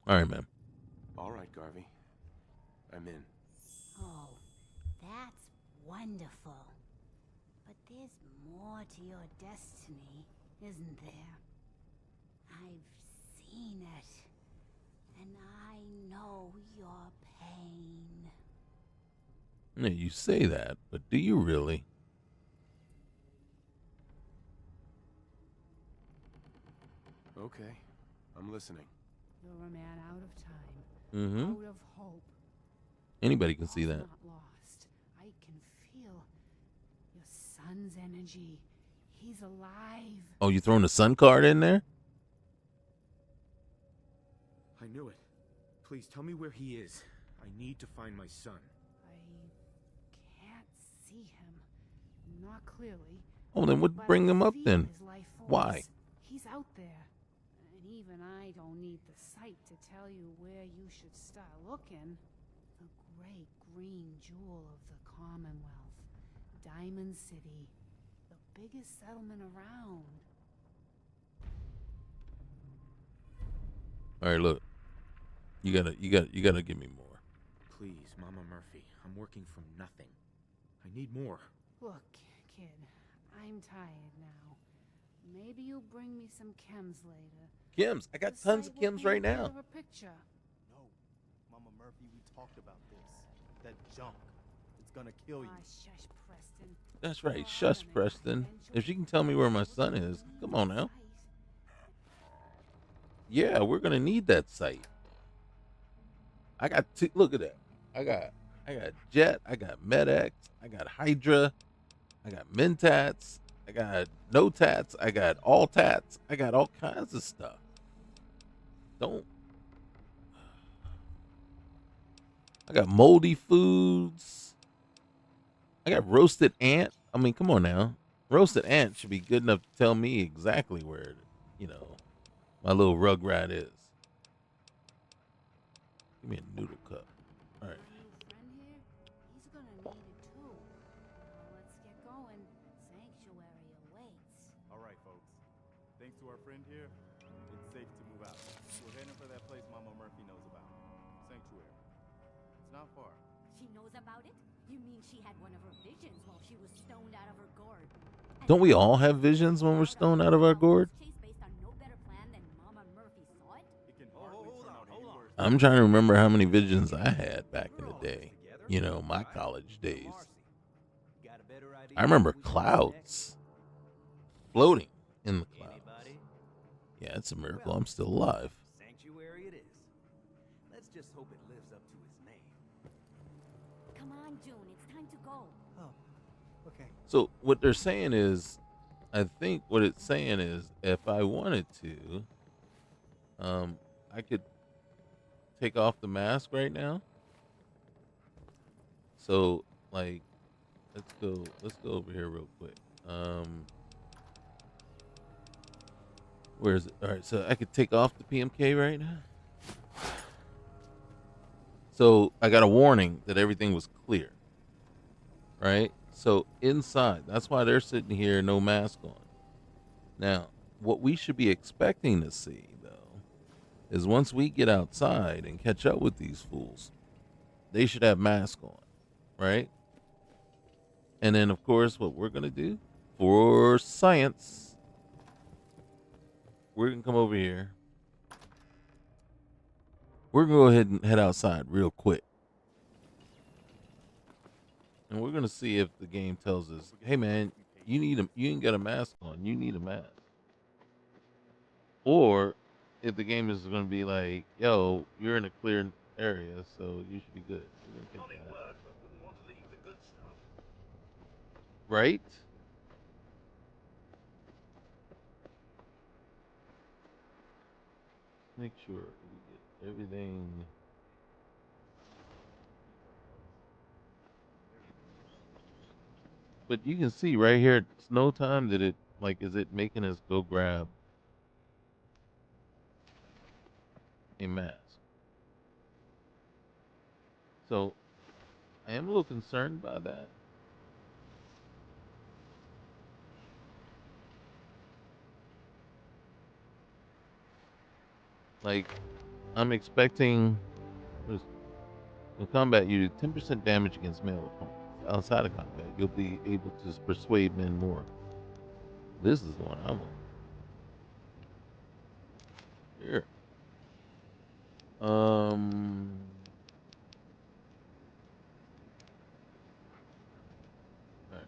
All right, man. All right, Garvey. I'm in. Oh, that's wonderful. But there's more to your destiny, isn't there? I've seen it, and I know your pain. Yeah, you say that, but do you really? Okay. I'm listening. You're a man out of time, Mm-hmm. out of hope. Anybody can see that. Not lost. I can feel your son's energy. He's alive. Oh, you throwing the sun card in there? I knew it. Please tell me where he is. I need to find my son. I can't see him. Not clearly. Oh, then what but bring I him up feel then? his life Why? force. He's out there. And even I don't need the sight to tell you where you should start looking. The great green jewel of the Commonwealth. Diamond City. The biggest settlement around. All right, look. You gotta give me more. Please, Mama Murphy. I'm working from nothing. I need more. Look, kid, I'm tired now. Maybe you'll bring me some chems later. Chems. I got The tons of sight will chems right paint now. more of a picture. No, Mama Murphy, we talked about this. That junk, it's gonna kill you. Ah, shush, Preston. That's right. Shush, Preston. If you can tell me where my son is, come on now. Yeah, we're gonna need that site. I got look at that. I got Jet. I got MedX. I got Hydra. I got Mentats. I got No Tats. I got All Tats. I got all kinds of stuff. I got moldy foods. I got roasted ant. I mean, come on now. Roasted ant should be good enough to tell me exactly where, my little rugrat is. Give me a noodle cup. All right. My new friend here, he's gonna need it too. Now let's get going. Sanctuary awaits. All right, folks. Thanks to our friend here, it's safe to move out. We're heading for that place Mama Murphy knows about. Sanctuary. It's not far. She knows about it? You mean she had one of her visions while she was stoned out of her gourd? Don't we all have visions when we're stoned out of our gourd? Based on no better plan than Mama Murphy saw it? It can hardly turn out any worse. I'm trying to remember how many visions I had back in the day. My college days. I remember clouds floating in the clouds. Yeah, it's a miracle I'm still alive. Sanctuary it is. Let's just hope it lives up to its name. Come on, June, it's time to go. Oh, okay. So what they're saying is, I think what it's saying is, if I wanted to, I could take off the mask right now. So like, let's go over here real quick. Where is it? All right, so I could take off the PMK right now. So I got a warning that everything was clear. Right? So inside, that's why they're sitting here, no mask on. Now, what we should be expecting to see, though, is once we get outside and catch up with these fools, they should have masks on, right? And then, of course, what we're going to do for science, we're going to come over here. We're going to go ahead and head outside real quick. And we're going to see if the game tells us, hey, man, you ain't got a mask on. You need a mask. Or if the game is going to be like, yo, you're in a clear area, so you should be good. Right? Make sure we get everything. But you can see right here, it's no time that it, like, is it making us go grab a mask? So I am a little concerned by that. Like, I'm expecting in combat you do 10% damage against melee opponents. Outside of combat, you'll be able to persuade men more. This is the one I want. Here. All right.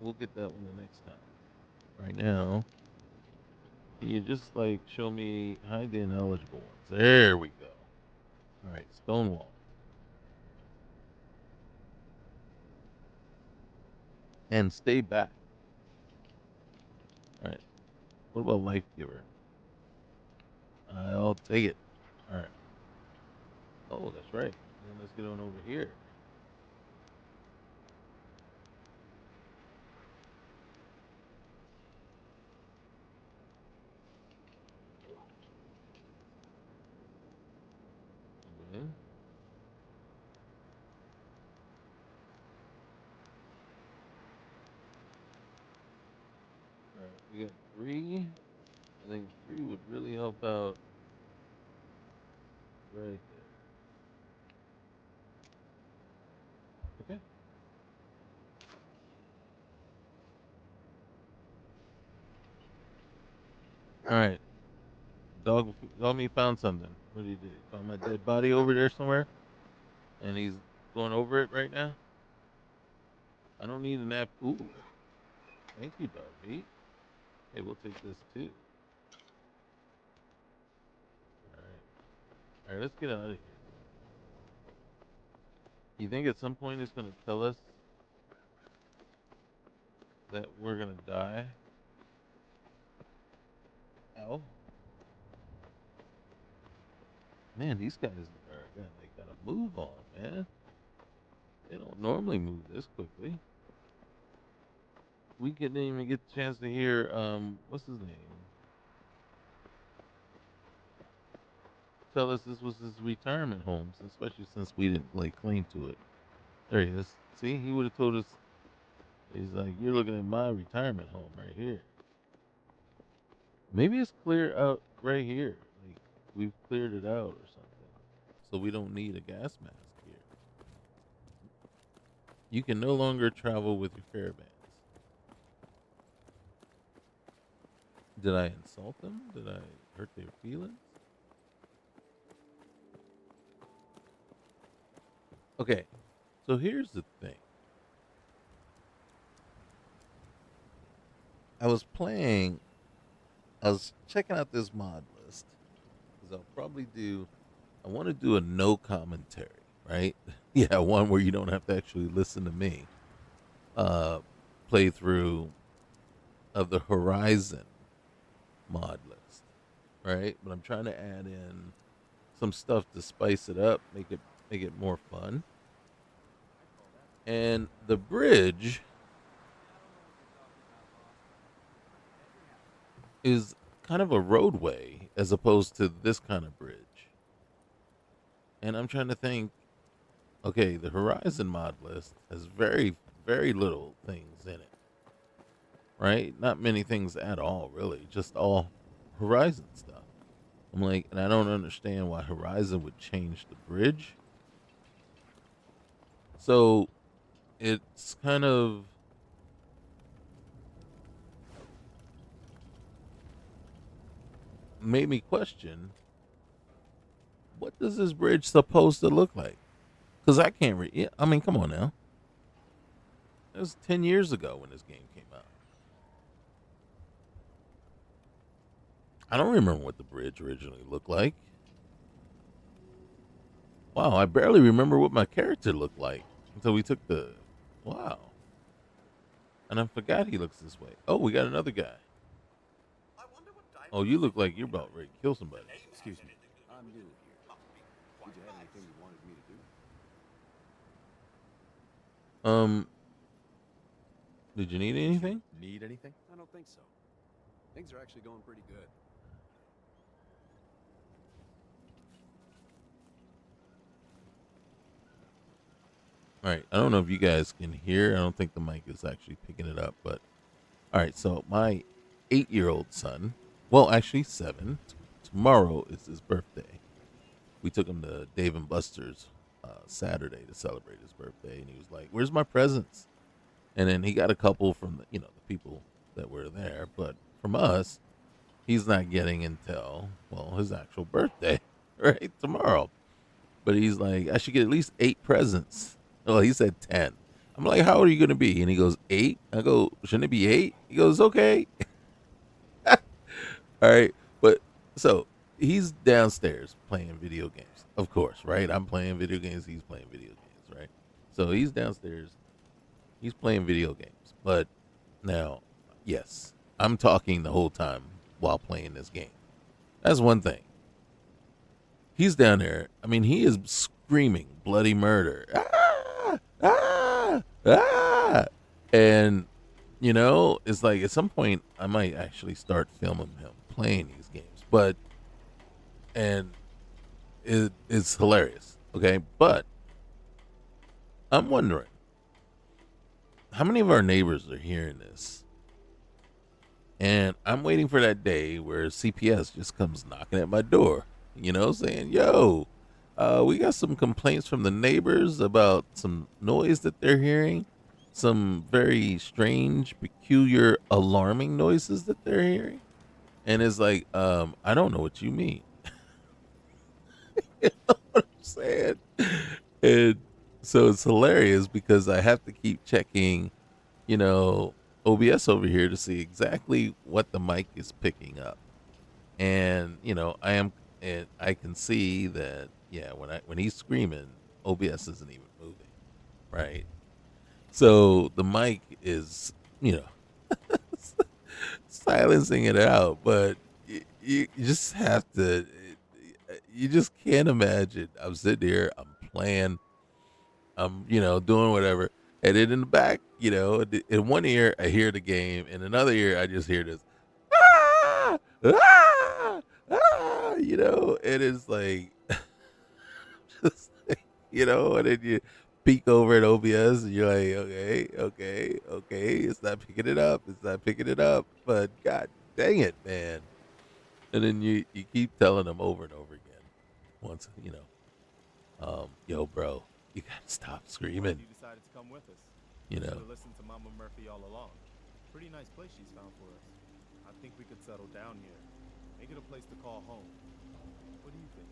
We'll get that one the next time. Right now, you just like show me hide the ineligible ones. There we go. All right, Stonewall. And stay back. All right. What about Life Giver? I'll take it. All right. Oh, that's right. Then let's get on over here. Okay. All right, we got 3. I think 3 would really help out right there. Okay. All right. Dog me found something. What did he do? He found my dead body over there somewhere? And he's going over it right now? I don't need an app. Ooh. Thank you, Dog Meat. Hey, we'll take this too. All right, let's get out of here. You think at some point it's going to tell us that we're going to die? Ow. Man, these guys got to move on, man. They don't normally move this quickly. We couldn't even get the chance to hear, what's his name? Tell us this was his retirement home, especially since we didn't lay claim to it. There he is. See, he would have told us. He's like, you're looking at my retirement home right here. Maybe it's clear out right here. Like, we've cleared it out or something. So we don't need a gas mask here. You can no longer travel with your caravans. Did I insult them? Did I hurt their feelings? Okay, so here's the thing. I was checking out this mod list. Because I'll probably I want to do a no commentary, right? Yeah, one where you don't have to actually listen to me. Playthrough of the Horizon mod list, right? But I'm trying to add in some stuff to spice it up, make it more fun. And the bridge is kind of a roadway as opposed to this kind of bridge. And I'm trying to think, okay, the Horizon mod list has very, very little things in it. Right? Not many things at all, really. Just all Horizon stuff. I'm like, and I don't understand why Horizon would change the bridge. So it's kind of made me question, what does this bridge supposed to look like? Because I can't read. Yeah, I mean, come on now. It was 10 years ago when this game came out. I don't remember what the bridge originally looked like. Wow, I barely remember what my character looked like until we took the. Wow. And I forgot he looks this way. Oh, we got another guy. Oh, you look like you're about ready to kill somebody. Excuse me. I'm new here. Did you have anything you wanted me to do? Did you need anything? Need anything? I don't think so. Things are actually going pretty good. All right. I don't know if you guys can hear. I don't think the mic is actually picking it up, but all right. So my 8-year-old son, well, actually 7. Tomorrow is his birthday. We took him to Dave and Buster's Saturday to celebrate his birthday, and he was like, "Where's my presents?" And then he got a couple from the people that were there, but from us, he's not getting until his actual birthday, right, tomorrow. But he's like, I should get at least 8 presents. Well, he said 10. I'm like, how old are you gonna be? And he goes, 8. I go, shouldn't it be 8? He goes, okay. All right, but so he's downstairs playing video games, of course, right? I'm playing video games. He's playing video games, right? So he's downstairs. He's playing video games, but now, yes, I'm talking the whole time while playing this game. That's one thing. He's down there. I mean, he is screaming bloody murder. Ah! Ah! Ah! And, it's like at some point I might actually start filming him playing these games. And it's hilarious. Okay. But I'm wondering how many of our neighbors are hearing this. And I'm waiting for that day where CPS just comes knocking at my door, saying, yo, we got some complaints from the neighbors about some noise that they're hearing, some very strange, peculiar, alarming noises that they're hearing. And it's like, I don't know what you mean. You know what I'm saying? And so it's hilarious because I have to keep checking, OBS over here to see exactly what the mic is picking up. And I can see that when he's screaming, OBS isn't even moving, right? So the mic is silencing it out, but you just have to. You just can't imagine. I'm sitting here, I'm playing, I'm doing whatever, and then in the back, in one ear I hear the game, in another ear I just hear this, ah, ah, ah, and it's like, just, and then you peek over at OBS and you're like, okay, okay, okay, it's not picking it up, but god dang it, man. And then you keep telling them over and over again. Once, yo, bro, you gotta stop screaming. You decided to come with us. You know. Should have listened to Mama Murphy all along. Pretty nice place she's found for us. I think we could settle down here. Make it a place to call home. What do you think?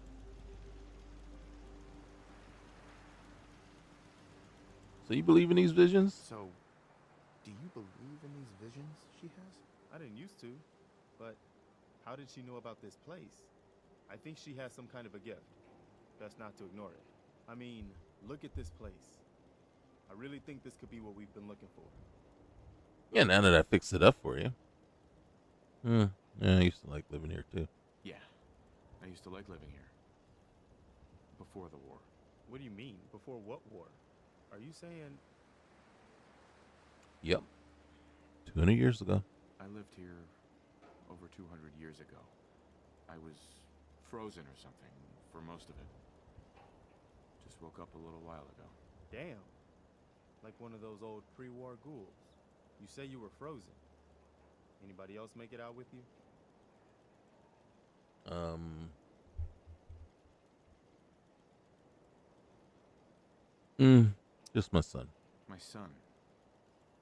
So you believe in these visions? So, do you believe in these visions she has? I didn't used to, but how did she know about this place? I think she has some kind of a gift. Best not to ignore it. I mean, look at this place. I really think this could be what we've been looking for. Yeah, now that I fixed it up for you. Yeah, I used to like living here too. Yeah, I used to like living here. Before the war. What do you mean? Before what war? Are you saying... Yep. 200 years ago. I lived here over 200 years ago. I was frozen or something for most of it. Just woke up a little while ago. Damn. Like one of those old pre-war ghouls. You say you were frozen. Anybody else make it out with you? Just my son. My son.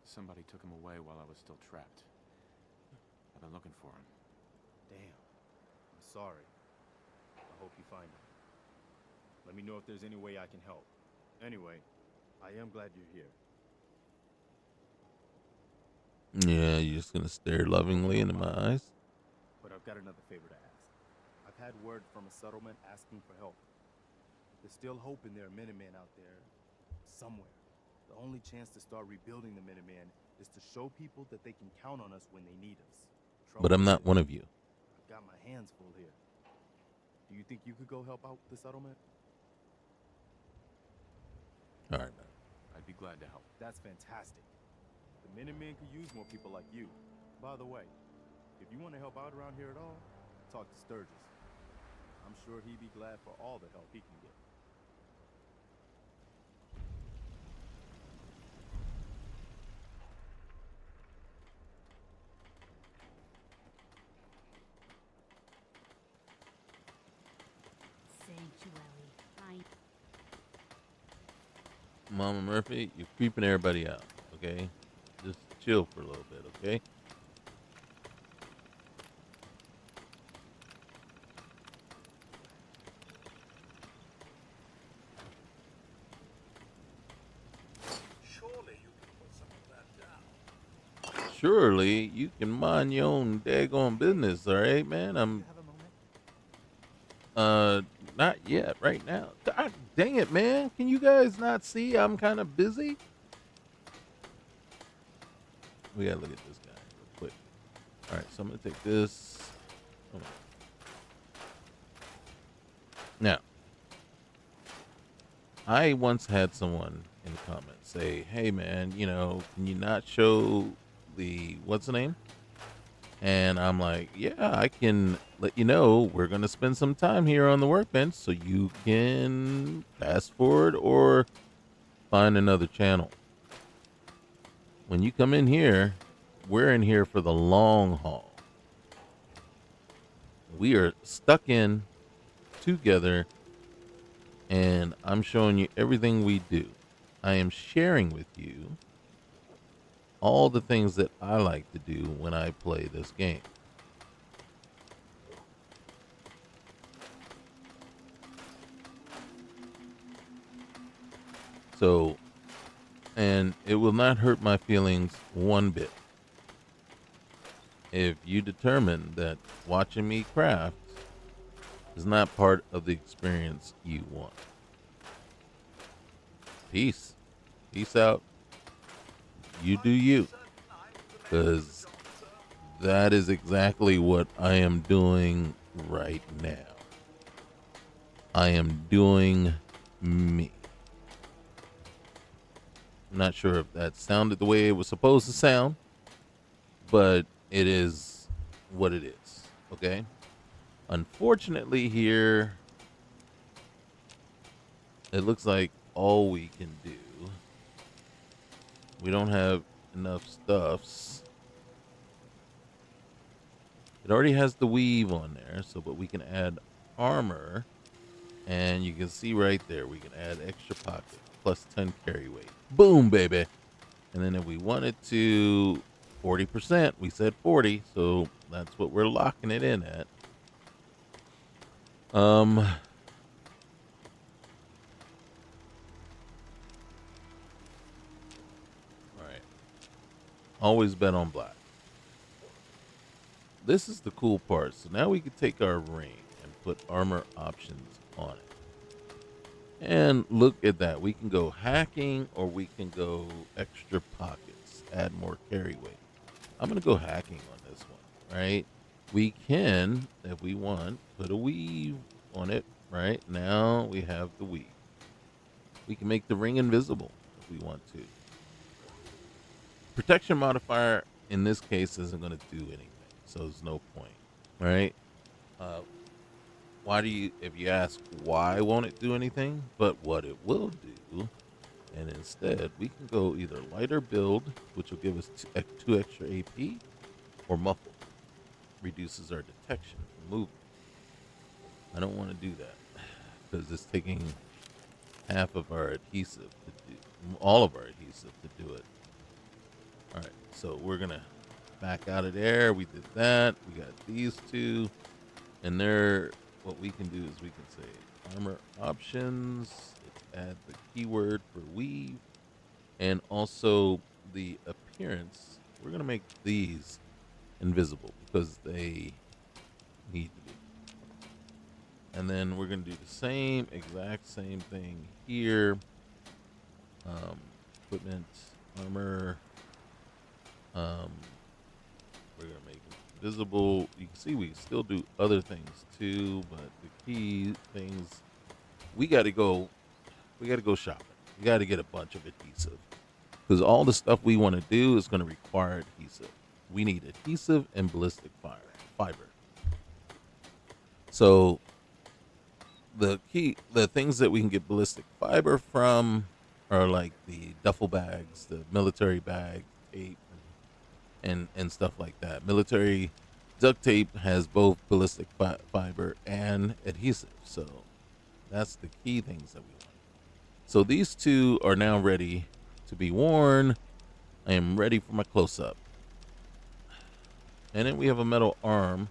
Somebody took him away while I was still trapped. I've been looking for him. Damn. I'm sorry. I hope you find him. Let me know if there's any way I can help. Anyway, I am glad you're here. Yeah, you're just gonna stare lovingly into my eyes? But I've got another favor to ask. I've had word from a settlement asking for help. There's still hope in there are Minutemen out there somewhere. The only chance to start rebuilding the Minutemen is to show people that they can count on us when they need us. But I'm not one of you. I've got my hands full here. Do you think you could go help out the settlement? All right, man. I'd be glad to help. That's fantastic. The Minutemen could use more people like you. By the way, if you want to help out around here at all, talk to Sturgis. I'm sure he'd be glad for all the help he can get. Sanctuary. Mama Murphy, you're creeping everybody out, okay? Just chill for a little bit, okay? Surely you can put some of that down. Surely you can mind your own daggone business, all right, man? I'm not yet right now. God dang it, man. Can you guys not see I'm kind of busy? We gotta look at this guy real quick. All right, so I'm gonna take this. Hold on. Now, I once had someone in the comments say, "Hey, man, you know, can you not show the what's the name?" And I'm like, "Yeah, I can let you know. We're gonna spend some time here on the workbench, so you can fast forward or find another channel. When you come in here, we're in here for the long haul. We are stuck in together, and I'm showing you everything we do. I am sharing with you all the things that I like to do when I play this game. So, and it will not hurt my feelings one bit if you determine that watching me craft is not part of the experience you want. Peace. Peace out. You do you. Because that is exactly what I am doing right now. I am doing me. I'm not sure if that sounded the way it was supposed to sound, but it is what it is. Okay? Unfortunately, here, it looks like all we can do, we don't have enough stuffs. It already has the weave on there, so but we can add armor, and you can see right there we can add extra pocket plus 10 carry weight. Boom, baby. And then if we wanted to 40%, we said 40, so that's what we're locking it in at. All right. Always bet on black. This is the cool part. So now we can take our ring and put armor options on it. And look at that. We can go hacking or we can go extra pockets, add more carry weight. I'm going to go hacking on this one, right? We can, if we want, put a weave on it, right? Now we have the weave. We can make the ring invisible if we want to. Protection modifier in this case isn't going to do anything, so there's no point, right? Why do you, if you ask why won't it do anything, but what it will do, and instead we can go either lighter build, which will give us two extra AP, or muffle, reduces our detection from movement. I don't want to do that because it's taking half of our adhesive to do, all of our adhesive to do it. All right, so we're gonna back out of there. We did that. We got these two, and they're what we can do is we can say armor options. Let's add the keyword for weave, and also the appearance. We're gonna make these invisible because they need to be. And then we're gonna do the same exact same thing here. Equipment, armor. We're gonna make it visible. You can see we still do other things too, but the key things we got to go. We got to go shopping. We got to get a bunch of adhesive because all the stuff we want to do is going to require adhesive. We need adhesive and ballistic fiber. So the things that we can get ballistic fiber from are like the duffel bags, the military bag, tape, and stuff like that. Military duct tape has both ballistic fiber and adhesive, so that's the key things that we want. So these two are now ready to be worn. I am ready for my close-up. And then we have a metal arm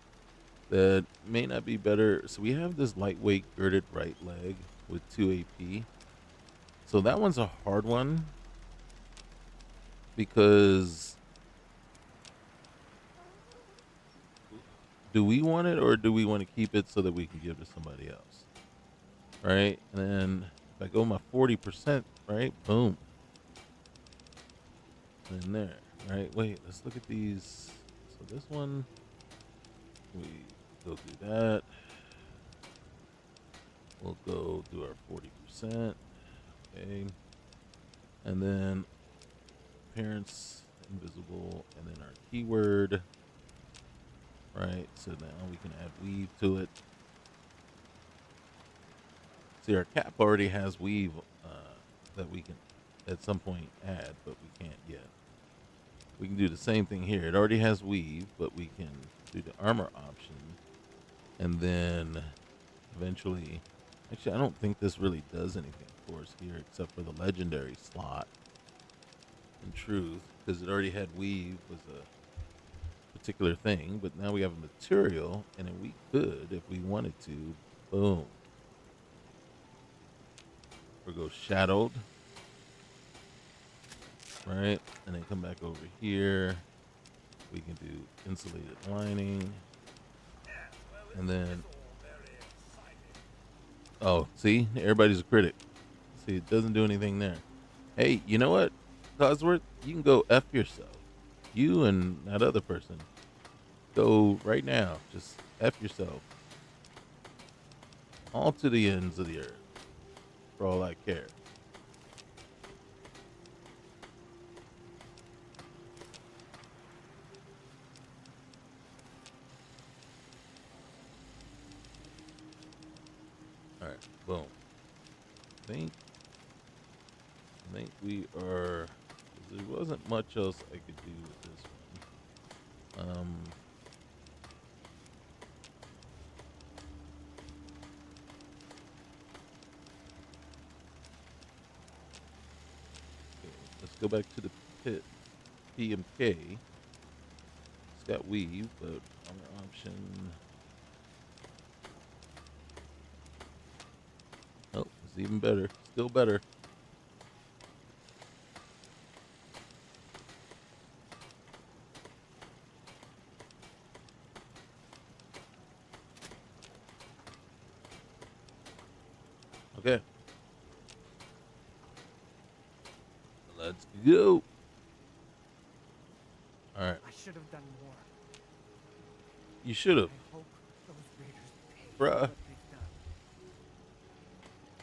that may not be better. So we have this lightweight girded right leg with 2 AP. So that one's a hard one because do we want it or do we want to keep it so that we can give it to somebody else? Right? And then if I go my 40%, right? Boom. And there, right? Wait, let's look at these. So this one, we go do that. We'll go do our 40%. Okay. And then appearance, invisible, and then our keyword. Right, so now we can add weave to it. See, our cap already has weave that we can at some point add, but we can't yet. We can do the same thing here. It already has weave, but we can do the armor option. And then eventually, actually, I don't think this really does anything for us here except for the legendary slot. In truth, because it already had weave was a particular thing, but now we have a material, and then we could, if we wanted to, boom. Or go shadowed, right? And then come back over here. We can do insulated lining. And then, oh, see? Everybody's a critic. See, it doesn't do anything there. Hey, you know what, Cosworth? You can go F yourself. You and that other person. Go right now. Just F yourself. All to the ends of the earth. For all I care. All right, boom. I think we are. There wasn't much else I could do with this one. Okay, let's go back to the pit. PMK. It's got weave, but armor option. Oh, it's even better. Still better. Okay. Let's go. All right. I should have done more. You should have. I hope those raiders pay Bruh. for what they've done.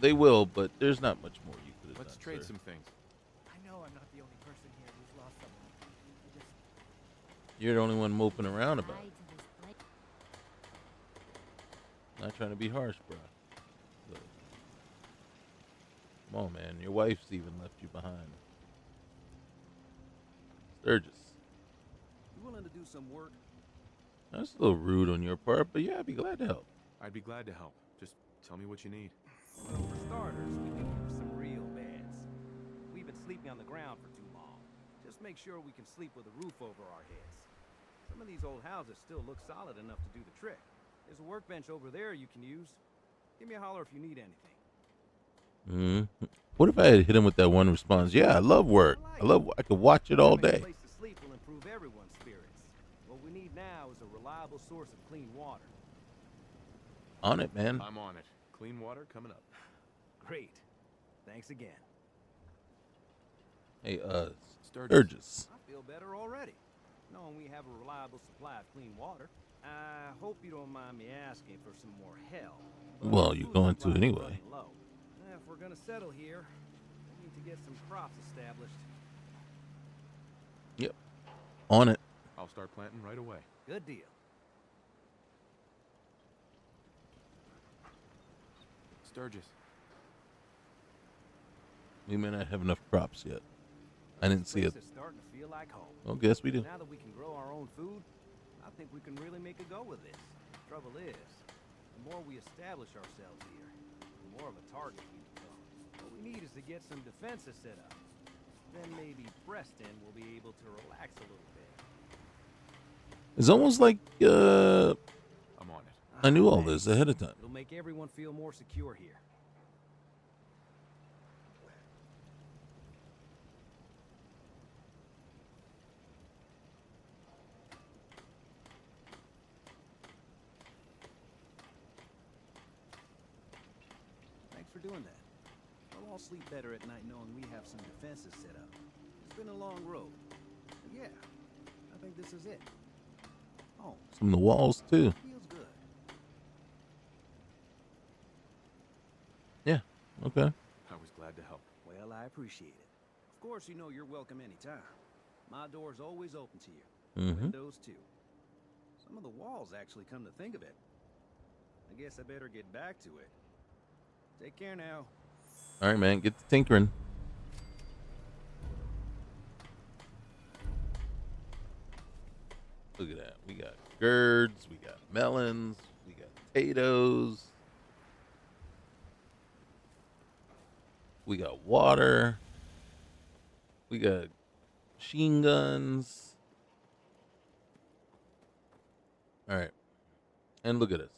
They will, but there's not much more you could have done. Let's trade sir. some things. I know I'm not the only person here who's lost someone. I just... You're the only one moping around about Guide it. to this place. Not trying to be harsh, bro. But come on, man. Your wife's even left you behind. Sturgis. You willing to do some work? That's a little rude on your part, but yeah, I'd be glad to help. I'd be glad to help. Just tell me what you need. Well, for starters, we could use some real beds. We've been sleeping on the ground for too long. Just make sure we can sleep with a roof over our heads. Some of these old houses still look solid enough to do the trick. There's a workbench over there you can use. Give me a holler if you need anything. What if I had hit him with that one response? Yeah, I love work. I could watch it all Having a day. place to sleep will improve everyone's spirits. What we need now is a reliable source of clean water. On it, man. I'm on it. Clean water coming up. Great. Thanks again. Hey, Sturgis. Sturgis. I feel better already, knowing we have a reliable supply of clean water. I hope you don't mind me asking for some more help. Well, you're going to anyway. Low. If we're gonna settle here, we need to get some crops established. Yep. On it. I'll start planting right away. Good deal. Sturgis. We may not have enough crops yet. I didn't see it. This is starting to feel like home. Well, guess we do. Now that we can grow our own food, I think we can really make a go with this. The trouble is, the more we establish ourselves here, the more of a target we become. What we need is to get some defenses set up. Then maybe Preston will be able to relax a little bit. It's almost like I'm on it. I knew all this ahead of time. It'll make everyone feel more secure here. Thanks for doing that. We'll all sleep better at night knowing we have some defenses set up. It's been a long road. But yeah, I think this is it. Oh, Some of the walls too. feels good. Yeah. Okay. I was glad to help. Well, I appreciate it. Of course, you know you're welcome anytime. My door's always open to you. Mm-hmm. Windows too. Some of the walls actually come to think of it. I guess I better get back to it. Take care now. All right, man. Get to tinkering. Look at that. We got gourds. We got melons. We got potatoes. We got water. We got machine guns. All right. And look at us.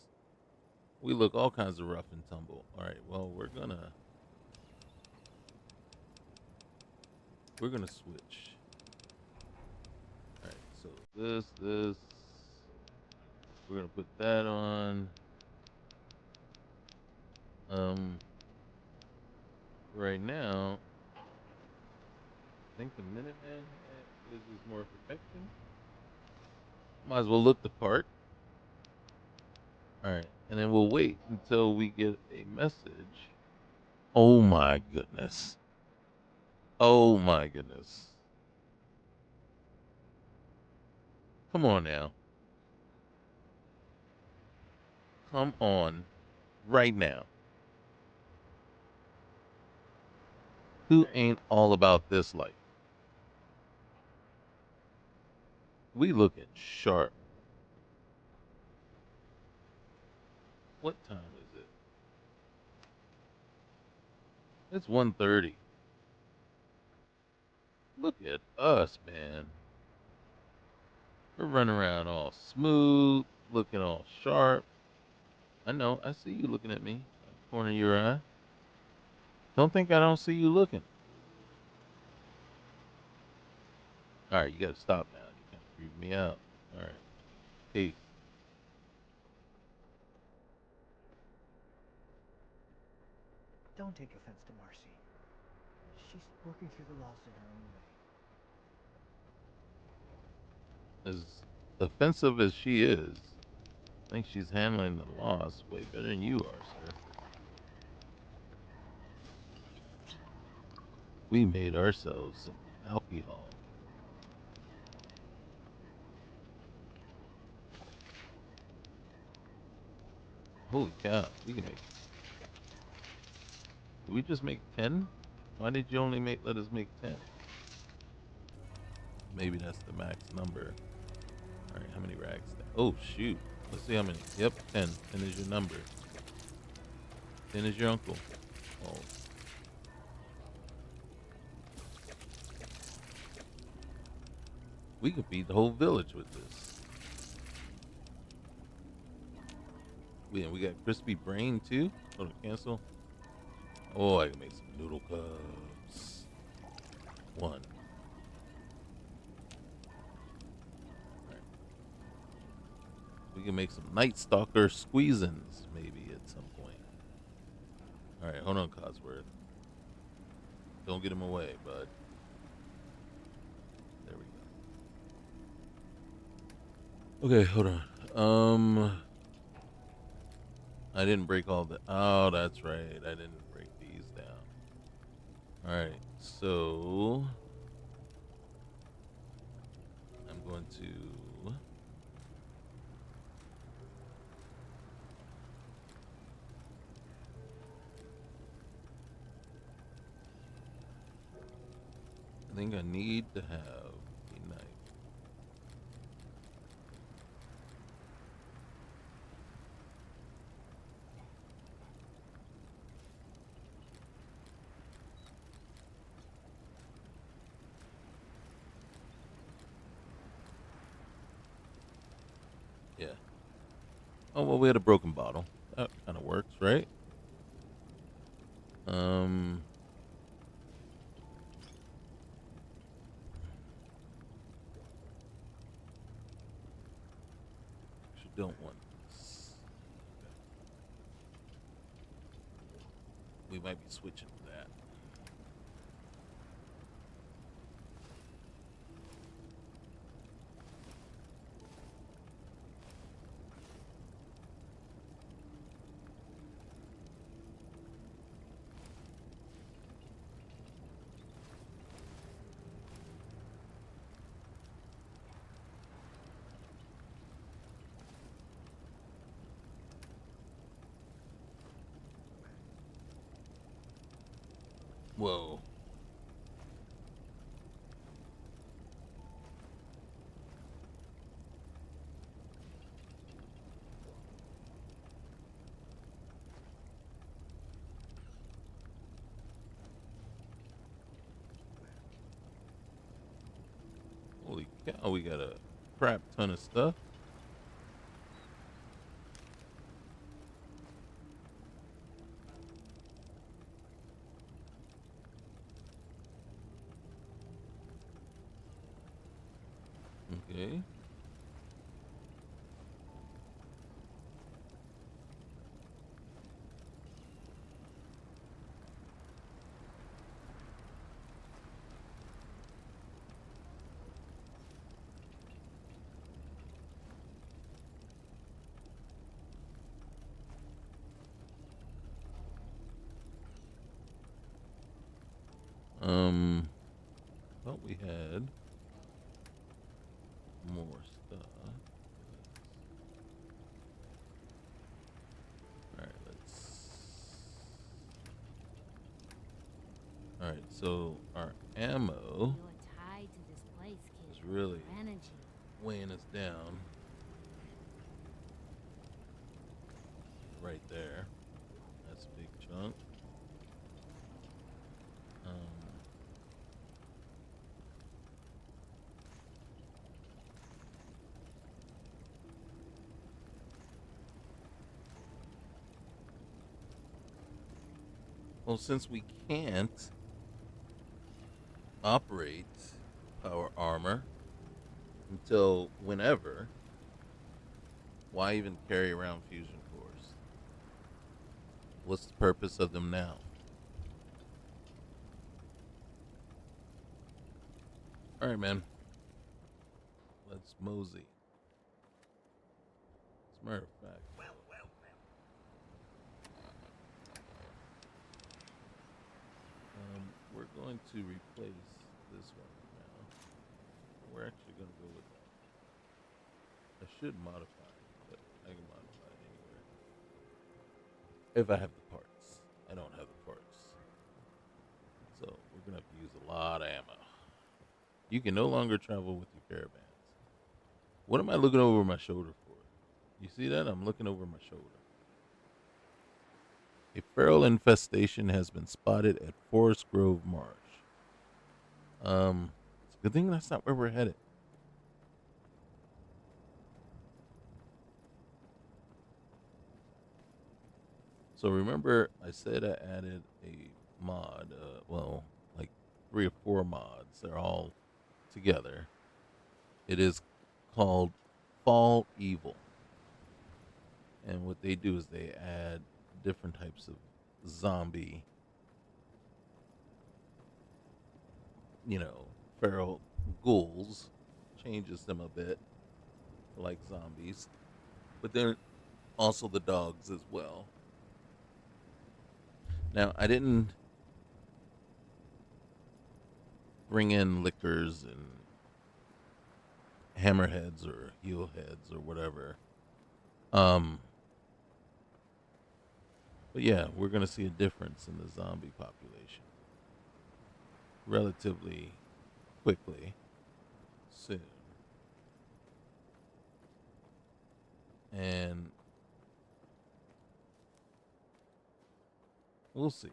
We look all kinds of rough and tumble. All right. Well, we're gonna switch. All right. So this. We're gonna put that on. Right now, I think the Minuteman is more protection. Might as well look the part. All right, and then we'll wait until we get a message. Oh my goodness. Oh my goodness. Come on now. Come on. Right now. Who ain't all about this life? We looking sharp. What time is it? It's 1:30. Look at us, man. We're running around all smooth, looking all sharp. I know, I see you looking at me. Corner of your eye. Don't think I don't see you looking. Alright, you gotta stop now. You can't creep me out. Alright. Peace. Don't take offense to Marcy. She's working through the loss in her own way. As offensive as she is, I think she's handling the loss way better than you are, sir. We made ourselves some alcohol. Holy cow, we can make. Did we just make 10? Why did you only let us make 10? Maybe that's the max number. Alright, how many rags? Oh shoot. Let's see how many. Yep, 10. 10 is your number. 10 is your uncle. Oh. We could feed the whole village with this. We got crispy brain too. Oh, to cancel. Oh, I can make some noodle cups. One. Right. We can make some Night Stalker squeezins maybe at some point. All right, hold on, Cosworth. Don't get him away, bud. There we go. Okay, hold on. I didn't break all the. Oh, that's right. I didn't break these down. All right, so I'm going to. I think I need to have a knife. Yeah. Oh, well, we had a broken bottle. That kind of works, right? Actually don't want this. Okay. We might be switching to that. Whoa. Holy cow, we got a crap ton of stuff. Okay. Thought we had more stuff. Alright, Alright, so our ammo You're tied to this place, kid. is really Your energy. weighing us down. Right there. That's a big chunk. Well, since we can't operate power armor until whenever, why even carry around fusion cores? What's the purpose of them now? All right, man. Let's mosey. As a matter of fact, we're going to replace this one now. We're actually going to go with that. I should modify it, but I can modify it anywhere. If I have the parts. I don't have the parts. So we're going to have to use a lot of ammo. You can no longer travel with your caravans. What am I looking over my shoulder for? You see that? I'm looking over my shoulder. A feral infestation has been spotted at Forest Grove Marsh. It's a good thing that's not where we're headed. So remember, I said I added a mod. Well, like 3 or 4 mods. They're all together. It is called Fall Evil, and what they do is they add different types of zombie, feral ghouls, changes them a bit like zombies, but then also the dogs as well. Now, I didn't bring in lickers and hammerheads or heel heads or whatever. But yeah, we're going to see a difference in the zombie population relatively quickly soon. And we'll see.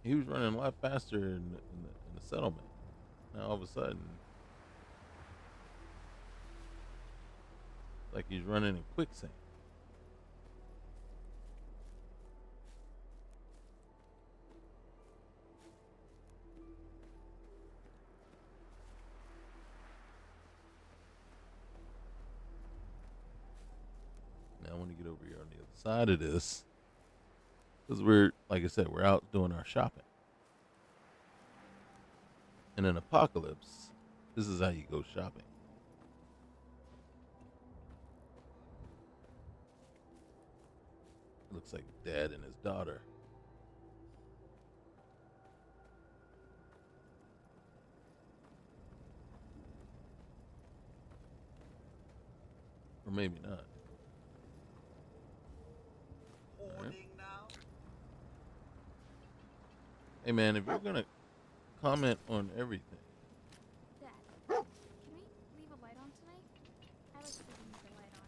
He was running a lot faster in the settlement. Now all of a sudden, like he's running in quicksand. Now I want to get over here on the other side of this, because we're, like I said, we're out doing our shopping. In an apocalypse, this is how you go shopping. It looks like dad and his daughter. Or maybe not. Right. Hey man, if you're gonna comment on everything. Dad, can we leave a light on tonight? I like sleeping with the light on.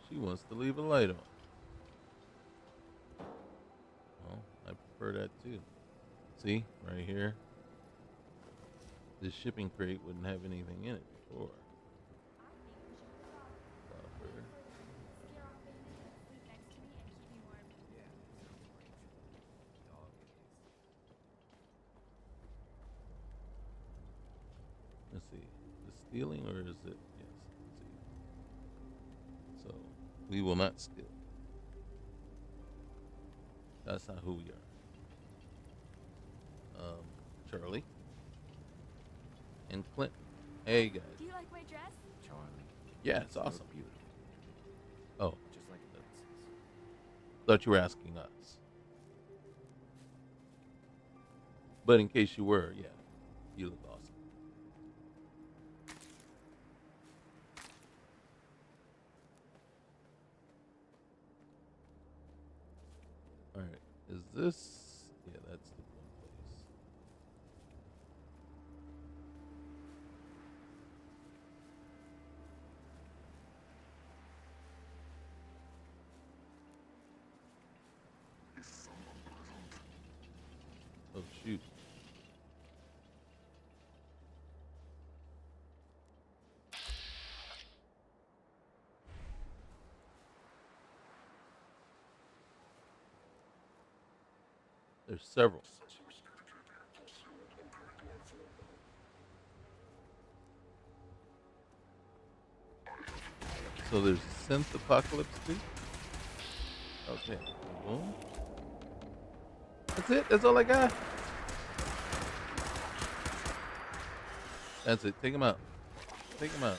She wants to leave a light on. Well, I prefer that too. See, right here. This shipping crate wouldn't have anything in it before. Copper. Let's see. Is it stealing or is it? Yes. Let's see. So we will not steal. That's not who we are. Charlie and Clinton. Hey guys. Do you like my dress? Charlie. Yeah, it's awesome. Beautiful. Oh, Just like the princess. thought you were asking us. But in case you were, yeah, you look awesome. All right, is this? Yeah, that's the one place. Oh shoot. There's several. So there's a synth apocalypse too? Okay. Boom. That's it? That's all I got? That's it. Take him out. Take him out.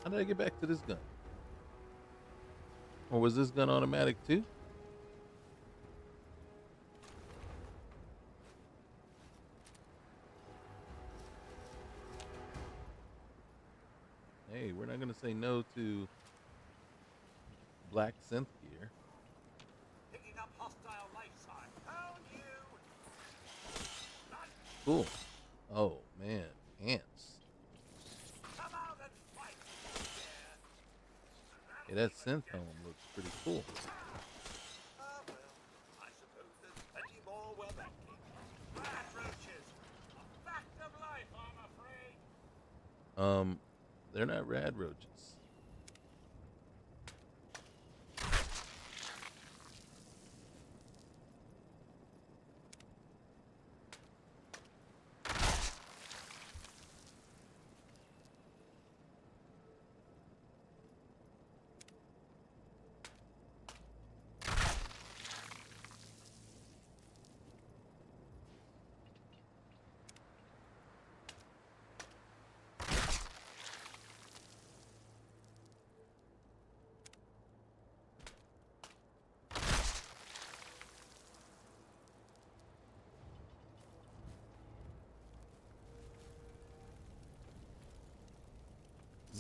How did I get back to this gun? Or was this gun automatic too? hey, we're not gonna say no to black synth gear. Picking up hostile life sign. Found you. Cool. Oh man, ants. Come out and fight. Yeah, that synth helm looks pretty cool. Ah, well, I suppose there's plenty more where that came from. Rad roaches. A fact of life, I'm afraid. They're not rad roaches.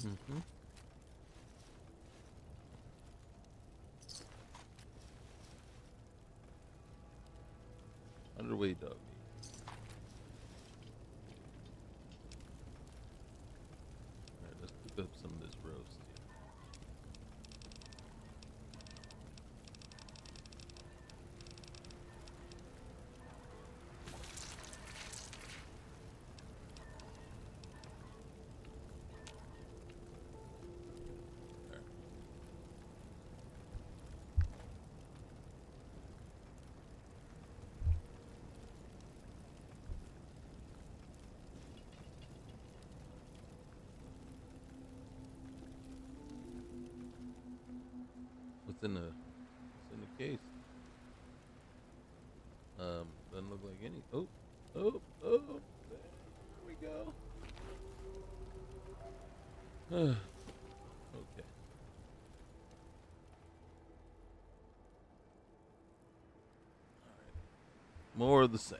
Mm-hmm. Underway doggy. Alright, let's cook up some of this roast here. Alright. What's in the case? Doesn't look like any. Oh, there we go. Okay. More of the same.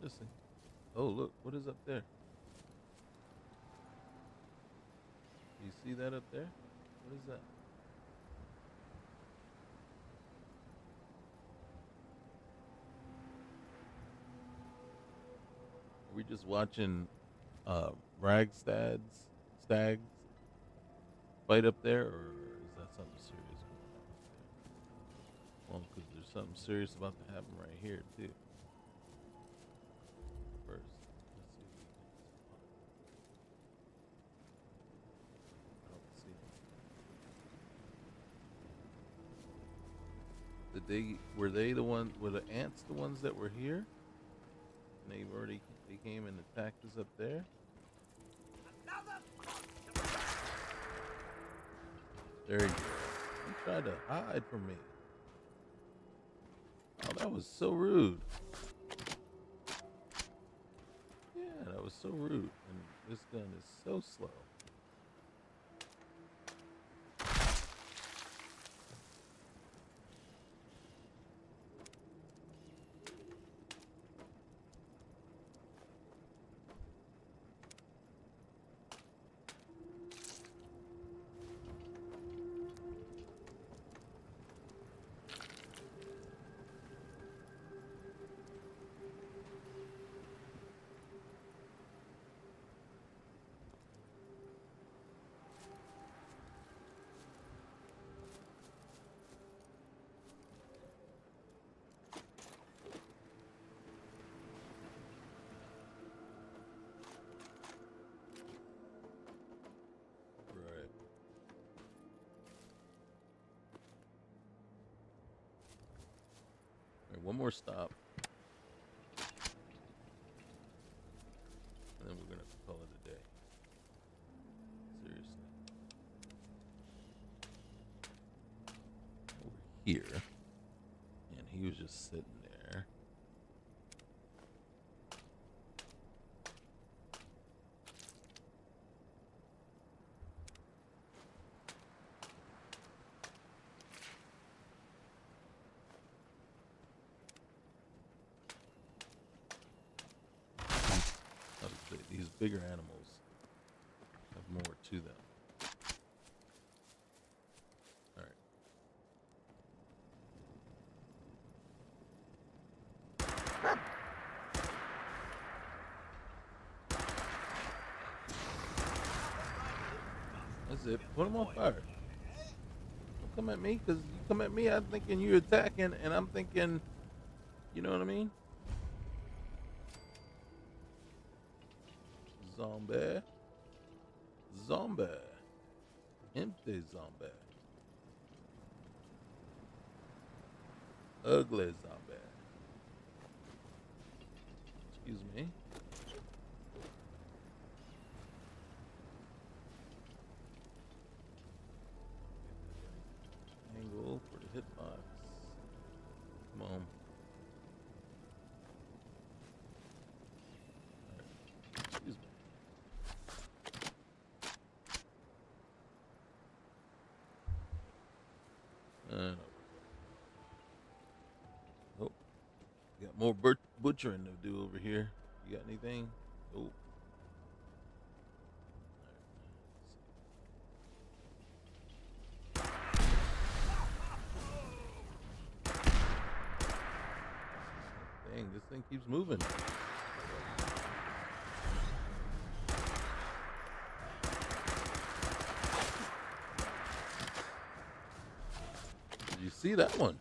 Listen. Oh, look. What is up there? You see that up there? What is that? Are we just watching stags fight up there, or is that something serious going on up there? Well, because there's something serious about to happen right here too. First, let's see if we can spot it. I don't see it. Were the ants the ones that were here? And they came and attacked us up there? There you go. You tried to hide from me. Oh, that was so rude. Yeah, that was so rude. And this gun is so slow. Right. All right, one more stop. And then we're going to call it a day. Seriously. Over here. And he was just sitting there. bigger animals have more to them. All right. That's it. Put them on fire. Don't come at me, because you come at me, I'm thinking you're attacking, and I'm thinking, you know what I mean? Zombie. Zombie. Empty zombie. Ugly zombie. Excuse me. Angle for the hitbox. Come on. Right. Excuse me. Oh, got more butchering to do over here. You got anything? Oh. Dang, this thing keeps moving. Did you see that one?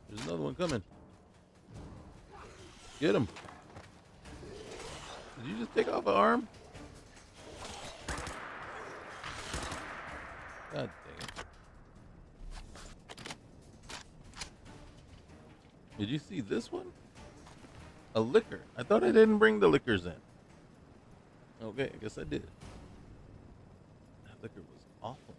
There's another one coming. Get him. Did you just take off an arm? God dang it. Did you see this one? A liquor. I thought I didn't bring the liquors in. Okay, I guess I did. That liquor was awful.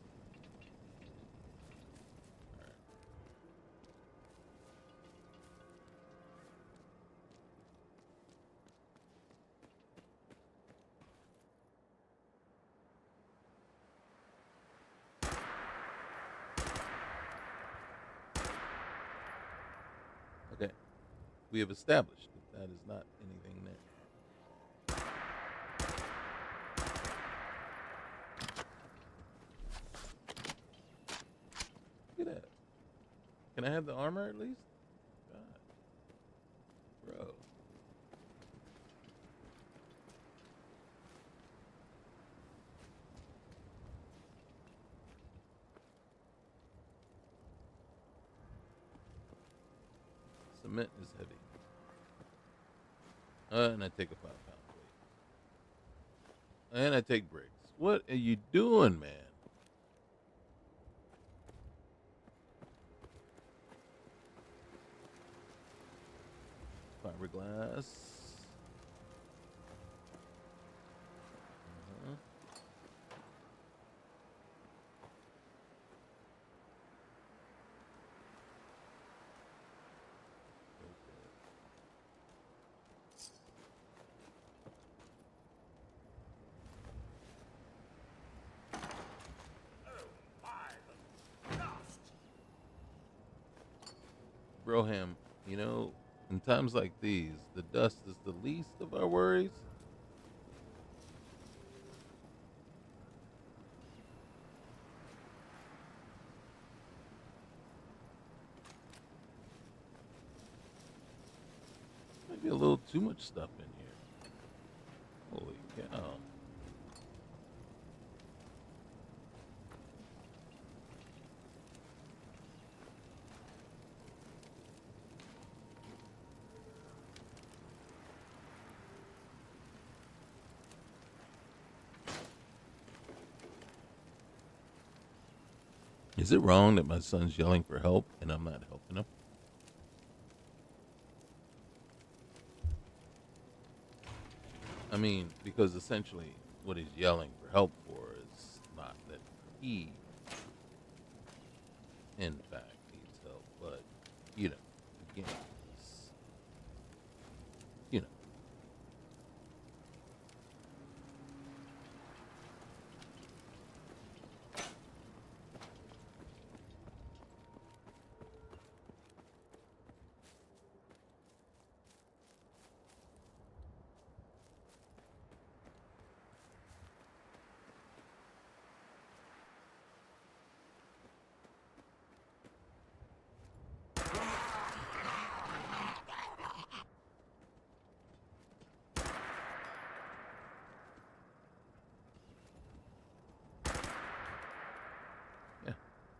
Okay. We have established that that is not anything there. Look at that. Can I have the armor at least? God. Bro. Cement is heavy. And I take a 5-pound weight. And I take bricks. What are you doing, man? Fiberglass. Broham, you know, in times like these, the dust is the least of our worries. Might be a little too much stuff in here. Holy cow. Is it wrong that my son's yelling for help and I'm not helping him? I mean, because essentially what he's yelling for help for is not that he, in fact, needs help, but, you know, again, you know.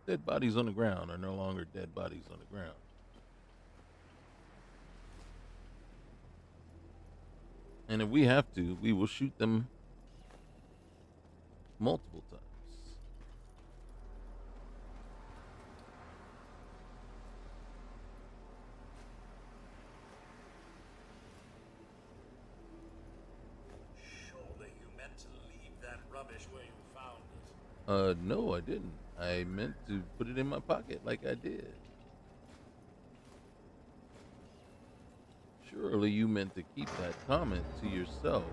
Dead bodies on the ground are no longer dead bodies on the ground. And if we have to, we will shoot them multiple times. Surely you meant to leave that rubbish where you found it. No, I didn't. I meant to put it in my pocket like I did. Surely you meant to keep that comment to yourself.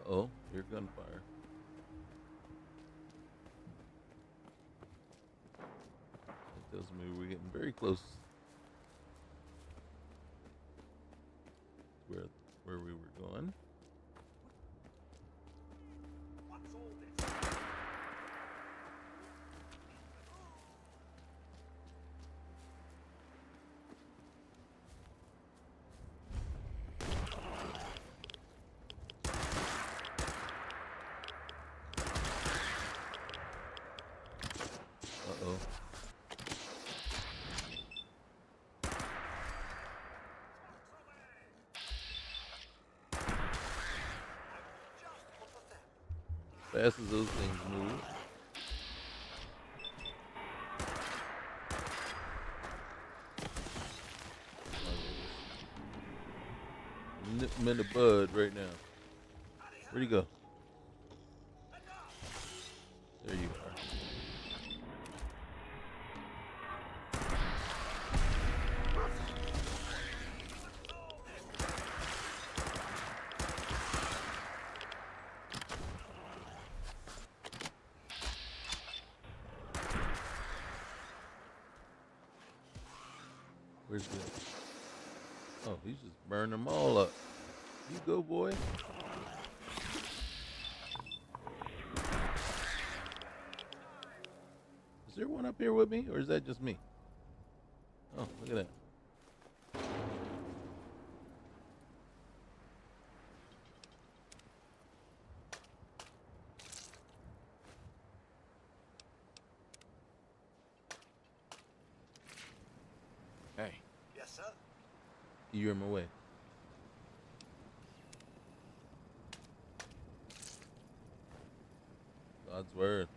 Uh-oh, hear gunfire. That tells me we're getting very close to where we were going. What's all this? Uh-oh. Fast as those things move. Nip him in the bud right now. Where'd he go? There you are. Where's the... Oh, he's just burning them all up. You go, boy. Is there one up here with me, or is that just me? Oh, look at that. Hey. Yes, sir? You're in my way. God's word.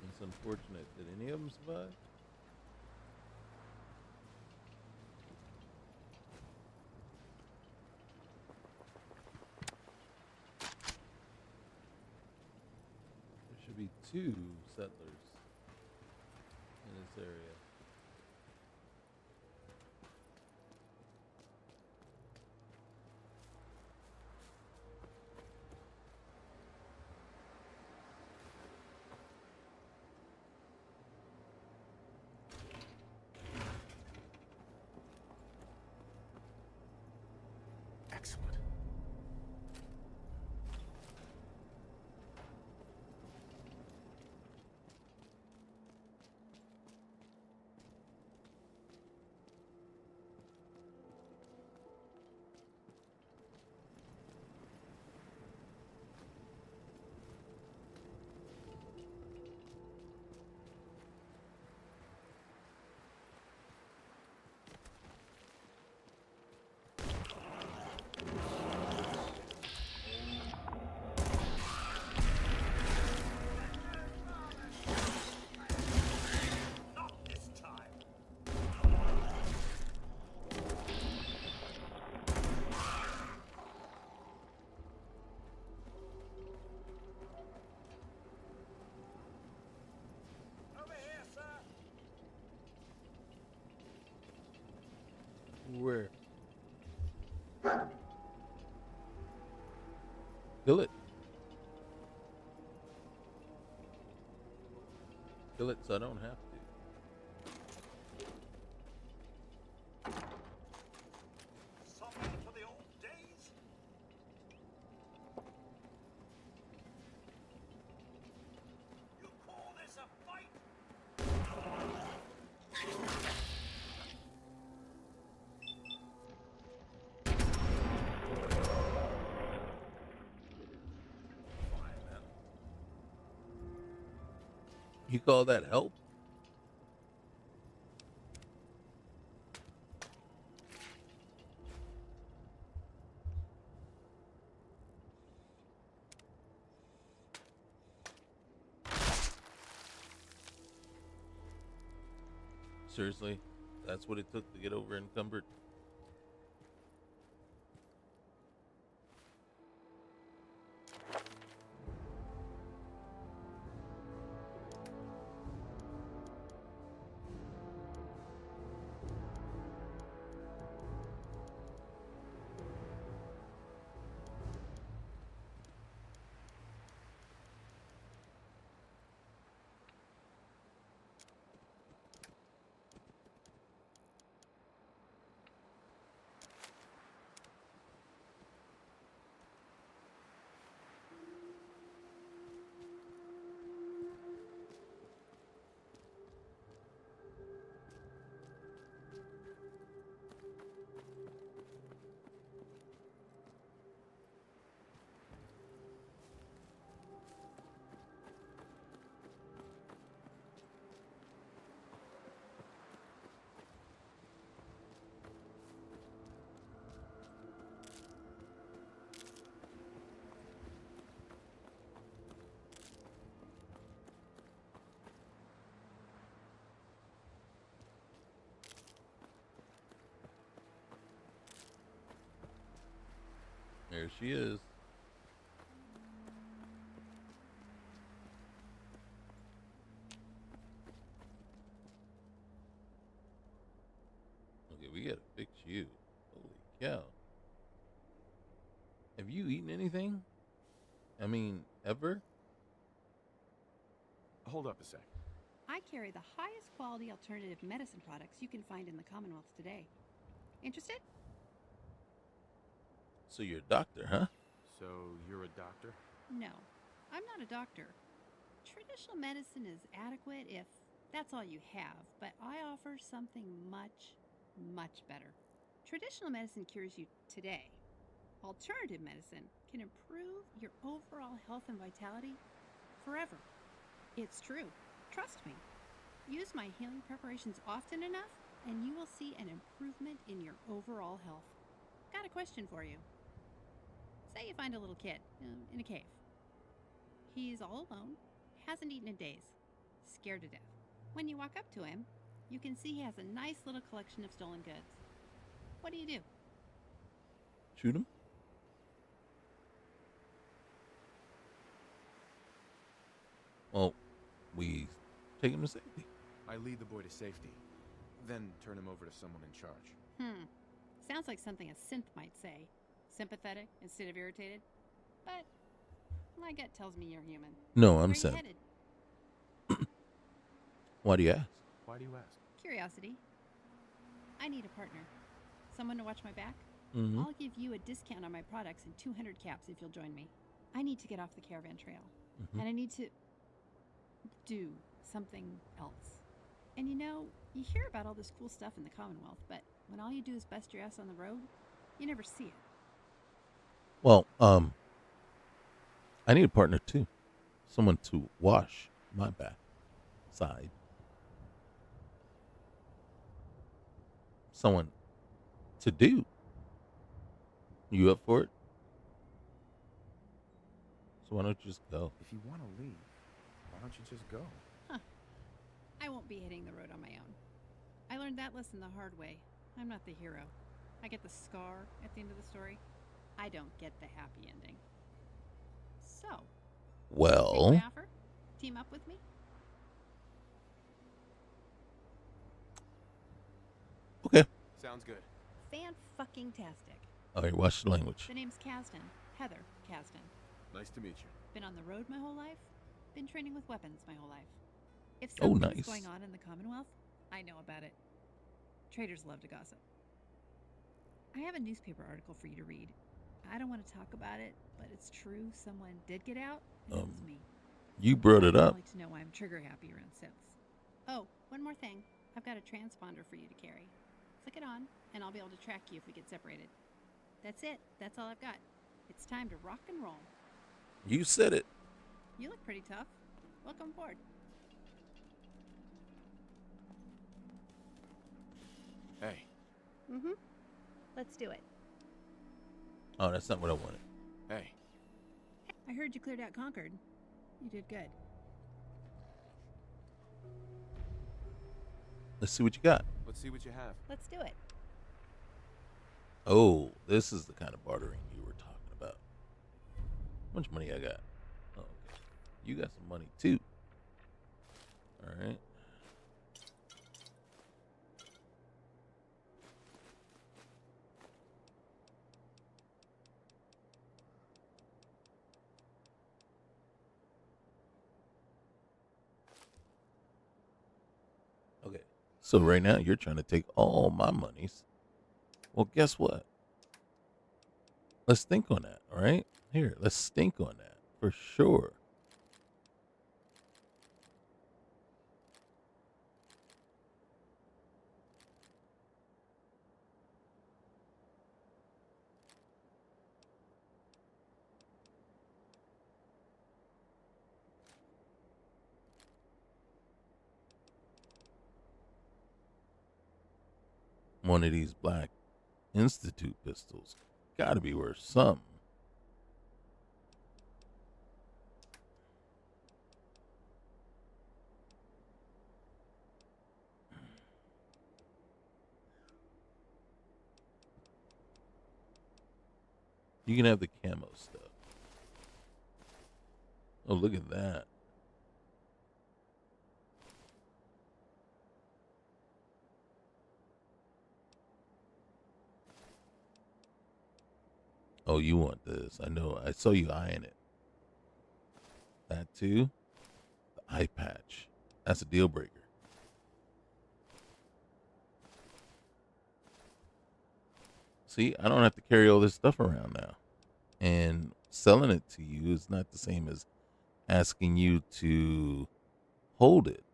It's unfortunate. Did any of them survive? There should be 2 settlers in this area. everywhere. Kill it. Kill it so I don't have to. Something for the old days? You call this a fight? You call that help? Seriously? That's what it took to get over encumbered? There she is. Okay, we gotta fix you. Holy cow. Have you eaten anything? I mean, ever? Hold up a sec. I carry the highest quality alternative medicine products you can find in the Commonwealth today. Interested? So you're a doctor, huh? So you're a doctor? No, I'm not a doctor. Traditional medicine is adequate if that's all you have, but I offer something much, much better. Traditional medicine cures you today. Alternative medicine can improve your overall health and vitality forever. It's true. Trust me. Use my healing preparations often enough, and you will see an improvement in your overall health. Got a question for you. Say you find a little kid in a cave. He's all alone, hasn't eaten in days, scared to death. When you walk up to him, you can see he has a nice little collection of stolen goods. What do? Shoot him? Well, we take him to safety. I lead the boy to safety, then turn him over to someone in charge. Sounds like something a synth might say. Sympathetic instead of irritated. But my gut tells me you're human. No, Where I'm are you sad. headed? Why do you ask? Why do you ask? Curiosity. I need a partner. Someone to watch my back? Mm-hmm. I'll give you a discount on my products and 200 caps if you'll join me. I need to get off the caravan trail. Mm-hmm. And I need to do something else. And you know, you hear about all this cool stuff in the Commonwealth, but when all you do is bust your ass on the road, you never see it. Well, I need a partner too. Someone to wash my back side. Someone to do. You up for it? So why don't you just go? If you want to leave, why don't you just go? I won't be hitting the road on my own. I learned that lesson the hard way. I'm not the hero. I get the scar at the end of the story. I don't get the happy ending. So, Well, take my offer? Team up with me? Okay. Sounds good. Fan-fucking-tastic. All right, watch the language. The name's Kasdan. Heather Kasdan. Nice to meet you. Been on the road my whole life. Been training with weapons my whole life. If Oh, something's nice. going on in the Commonwealth, I know about it. Traders love to gossip. I have a newspaper article for you to read. I don't want to talk about it, but it's true. Someone did get out, and it was me. You brought it up. I'd like to know why I'm trigger happy around synths. Oh, one more thing. I've got a transponder for you to carry. Flick it on, and I'll be able to track you if we get separated. That's it. That's all I've got. It's time to rock and roll. You said it. You look pretty tough. Welcome aboard. Hey. Mm-hmm. Let's do it. Oh, that's not what I wanted. Hey. I heard you cleared out Concord. You did good. Let's see what you got. Let's see what you have. Let's do it. Oh, this is the kind of bartering you were talking about. How much money I got? Oh, okay. You got some money too. All right. Okay. So right now you're trying to take all my monies. Well, guess what? Let's think on that, all right? Here, let's think on that for sure. One of these Black Institute pistols got to be worth something. You can have the camo stuff. Oh, look at that. Oh, you want this. I know. I saw you eyeing it. That too. The eye patch. That's a deal breaker. See, I don't have to carry all this stuff around now. And selling it to you is not the same as asking you to hold it.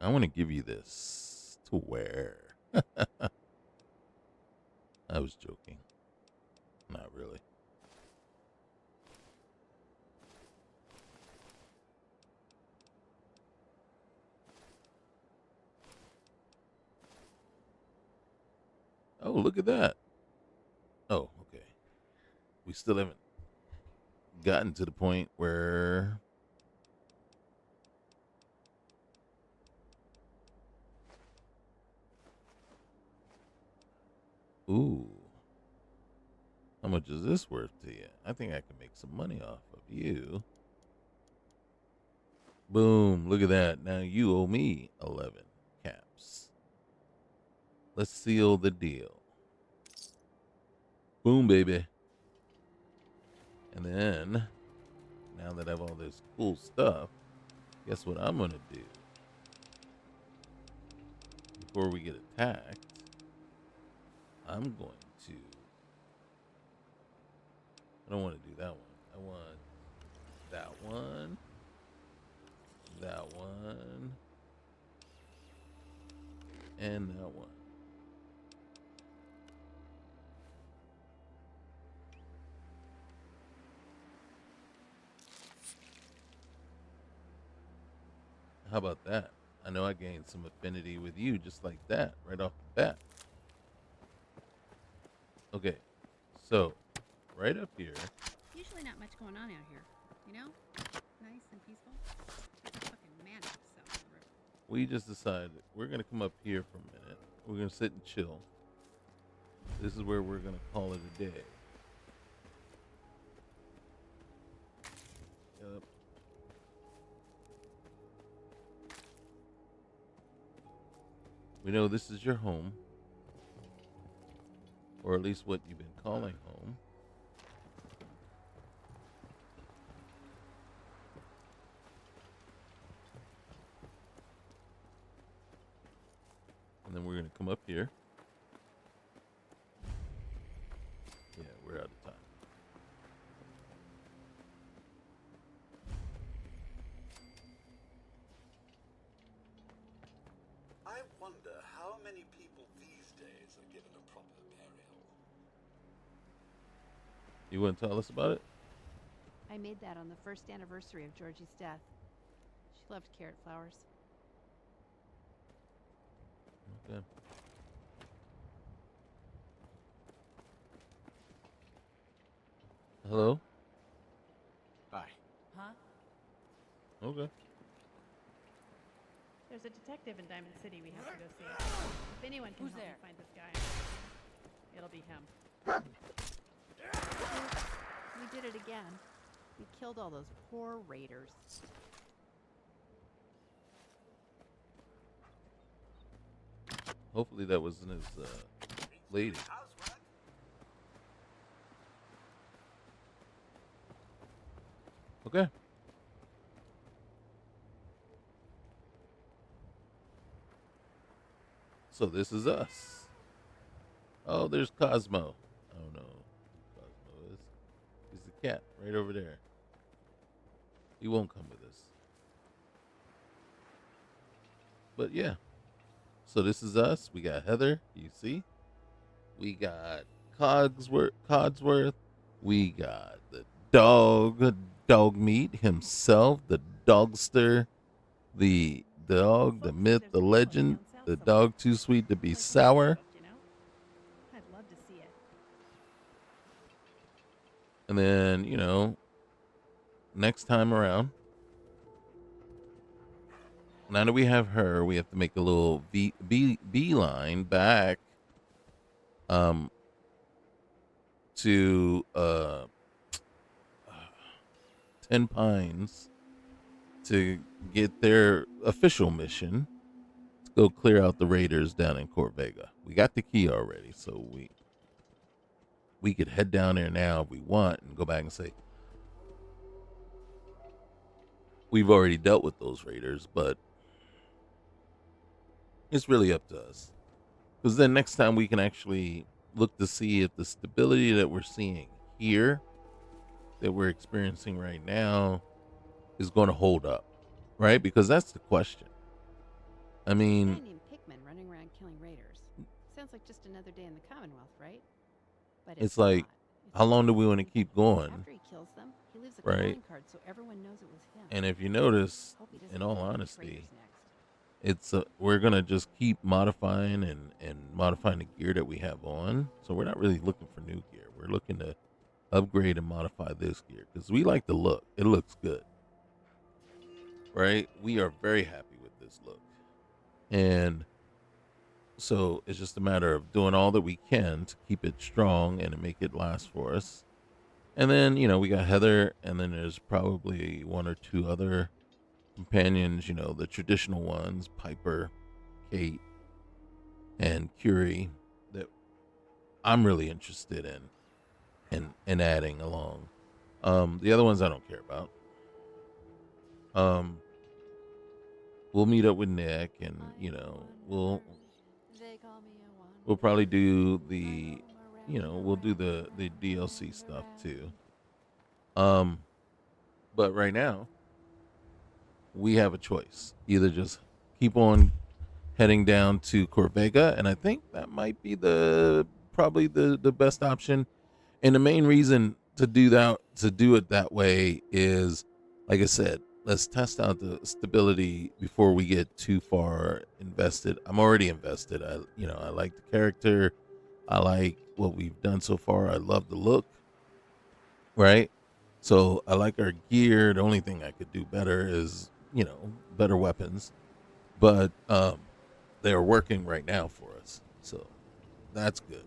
I want to give you this to wear. I was joking. Not really. Oh, look at that. Oh, okay. We still haven't gotten to the point where ooh. How much is this worth to you? I think I can make some money off of you. Boom. Look at that. Now you owe me 11 caps. Let's seal the deal. Boom, baby. And then, now that I have all this cool stuff, guess what I'm going to do? Before we get attacked, I'm going to... I don't want to do that one. I want that one, that one, and that one. How about that? I know I gained some affinity with you just like that, right off the bat. Okay, so right up here. Usually not much going on out here, you know? Nice and peaceful. Fucking man stuff on the roof. We just decided we're gonna come up here for a minute. We're gonna sit and chill. This is where we're gonna call it a day. Yep. We know this is your home, or at least what you've been calling home. And then we're going to come up here. Yeah, we're out of time. I wonder how many people these days are given a proper burial. You want to tell us about it? I made that on the first anniversary of Georgie's death. She loved carrot flowers. Okay. Hello? Hi. Huh? Okay. There's a detective in Diamond City we have to go see. If anyone can help me find this guy, it'll be him. We did it again. We killed all those poor raiders. Hopefully that wasn't his lady. Okay. So this is us. Oh, there's Cosmo. Oh no. Cosmo is. He's the cat right over there. He won't come with us. But yeah. So this is us. We got Heather, you see. We got Codsworth. We got the dog meat himself, the dogster, the dog, the myth, the legend, the dog too sweet to be sour. I'd love to see it. And then, you know, next time around, now that we have her, we have to make a little beeline back to 10 Pines to get their official mission to go clear out the raiders down in Corvega. We got the key already, so we could head down there now if we want and go back and say we've already dealt with those raiders, but it's really up to us. Because then next time we can actually look to see if the stability that we're seeing here, that we're experiencing right now, is going to hold up, right? Because that's the question. I mean, a guy named Pickman running around killing raiders. Sounds like just another day in the Commonwealth, right? But it's like, how long do we want to keep going? After he kills them, he leaves a right? calling card so everyone knows it was him. And if you notice, in all honesty, it's we're gonna just keep modifying and modifying the gear that we have on. So we're not really looking for new gear. We're looking to upgrade and modify this gear because we like the look. It looks good, right? We are very happy with this look, and so it's just a matter of doing all that we can to keep it strong and to make it last for us. And then, you know, we got Heather, and then there's probably one or two other companions, you know, the traditional ones, Piper, Kate, and Curie, that I'm really interested in adding along. The other ones I don't care about. We'll meet up with Nick, and you know, we'll probably do the, you know, we'll do the DLC stuff too. But right now we have a choice: either just keep on heading down to Corvega, and I think that might be probably the best option. And the main reason to do it that way is, like I said, let's test out the stability before we get too far invested. I'm already invested. I like the character. I like what we've done so far. I love the look. Right? So I like our gear. The only thing I could do better is, you know, better weapons. But they're working right now for us. So that's good.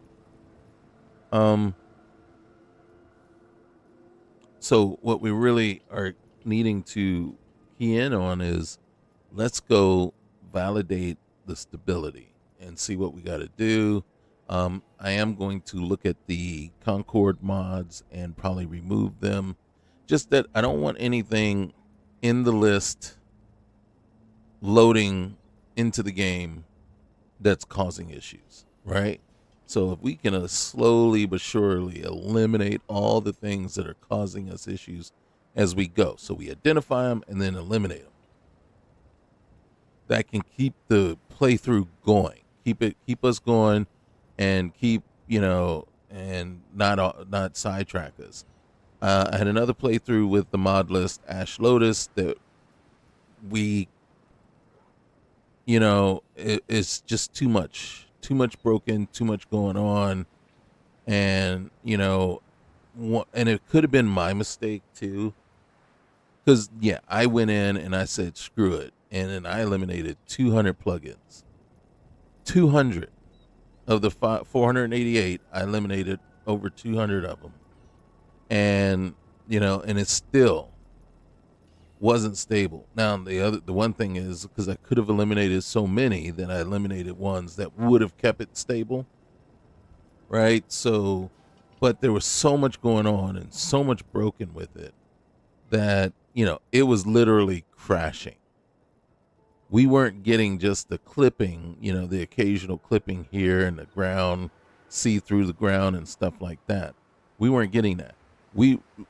Um, so what we really are needing to key in on is let's go validate the stability and see what we got to do. I am going to look at the Concord mods and probably remove them. Just that I don't want anything in the list loading into the game that's causing issues, right? So if we can slowly but surely eliminate all the things that are causing us issues as we go, so we identify them and then eliminate them, that can keep the playthrough going, keep us going, and keep and not sidetrack us. I had another playthrough with the mod list Ash Lotus that we it's just too much broken, too much going on, and and it could have been my mistake too, because I went in and I said screw it, and then I eliminated 200 plugins. 200 of the 488, I eliminated over 200 of them, and and it still wasn't stable. Now the one thing is, because I could have eliminated so many, that I eliminated ones that would have kept it stable, right? So, but there was so much going on and so much broken with it that it was literally crashing. We weren't getting just the clipping, the occasional clipping here and the ground, see through the ground and stuff like that. We weren't getting that.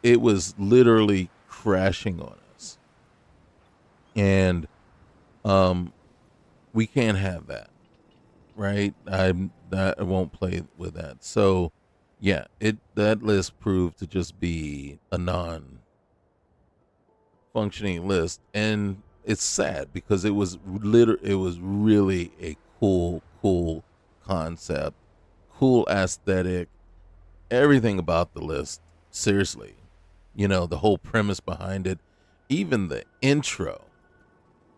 It was literally crashing on us. And we can't have that, right? I won't play with that. So that list proved to just be a non-functioning list, and it's sad because it was really a cool concept, cool aesthetic, everything about the list. Seriously, the whole premise behind it, even the intro.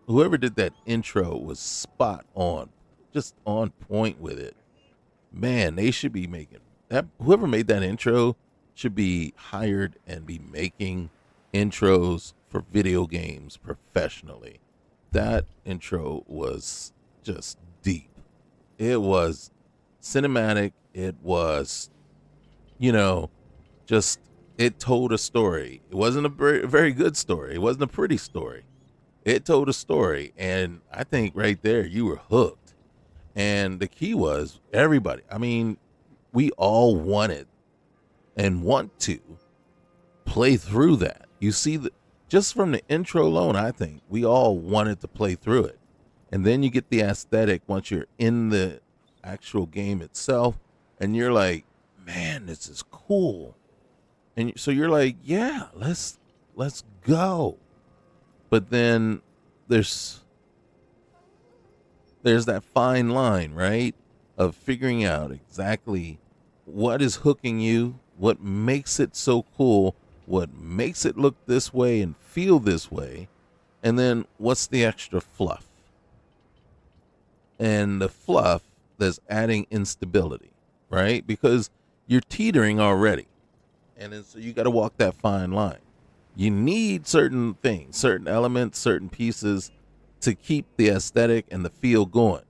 Whoever did that intro was spot on, just on point with it. Man, they should be making that. Whoever made that intro should be hired and be making intros for video games professionally. That intro was just deep. It was cinematic. It was, just, it told a story. It wasn't a very good story. It wasn't a pretty story. It told a story, and I think right there you were hooked. And the key was everybody. I mean, we all wanted and want to play through that. You see, just from the intro alone, I think we all wanted to play through it. And then you get the aesthetic once you're in the actual game itself, and you're like, man, this is cool. And so you're like, yeah, let's go. But then there's that fine line, right, of figuring out exactly what is hooking you, what makes it so cool, what makes it look this way and feel this way, and then what's the extra fluff. And the fluff that's adding instability, right? Because you're teetering already. And so you got to walk that fine line. You need certain things, certain elements, certain pieces to keep the aesthetic and the feel going.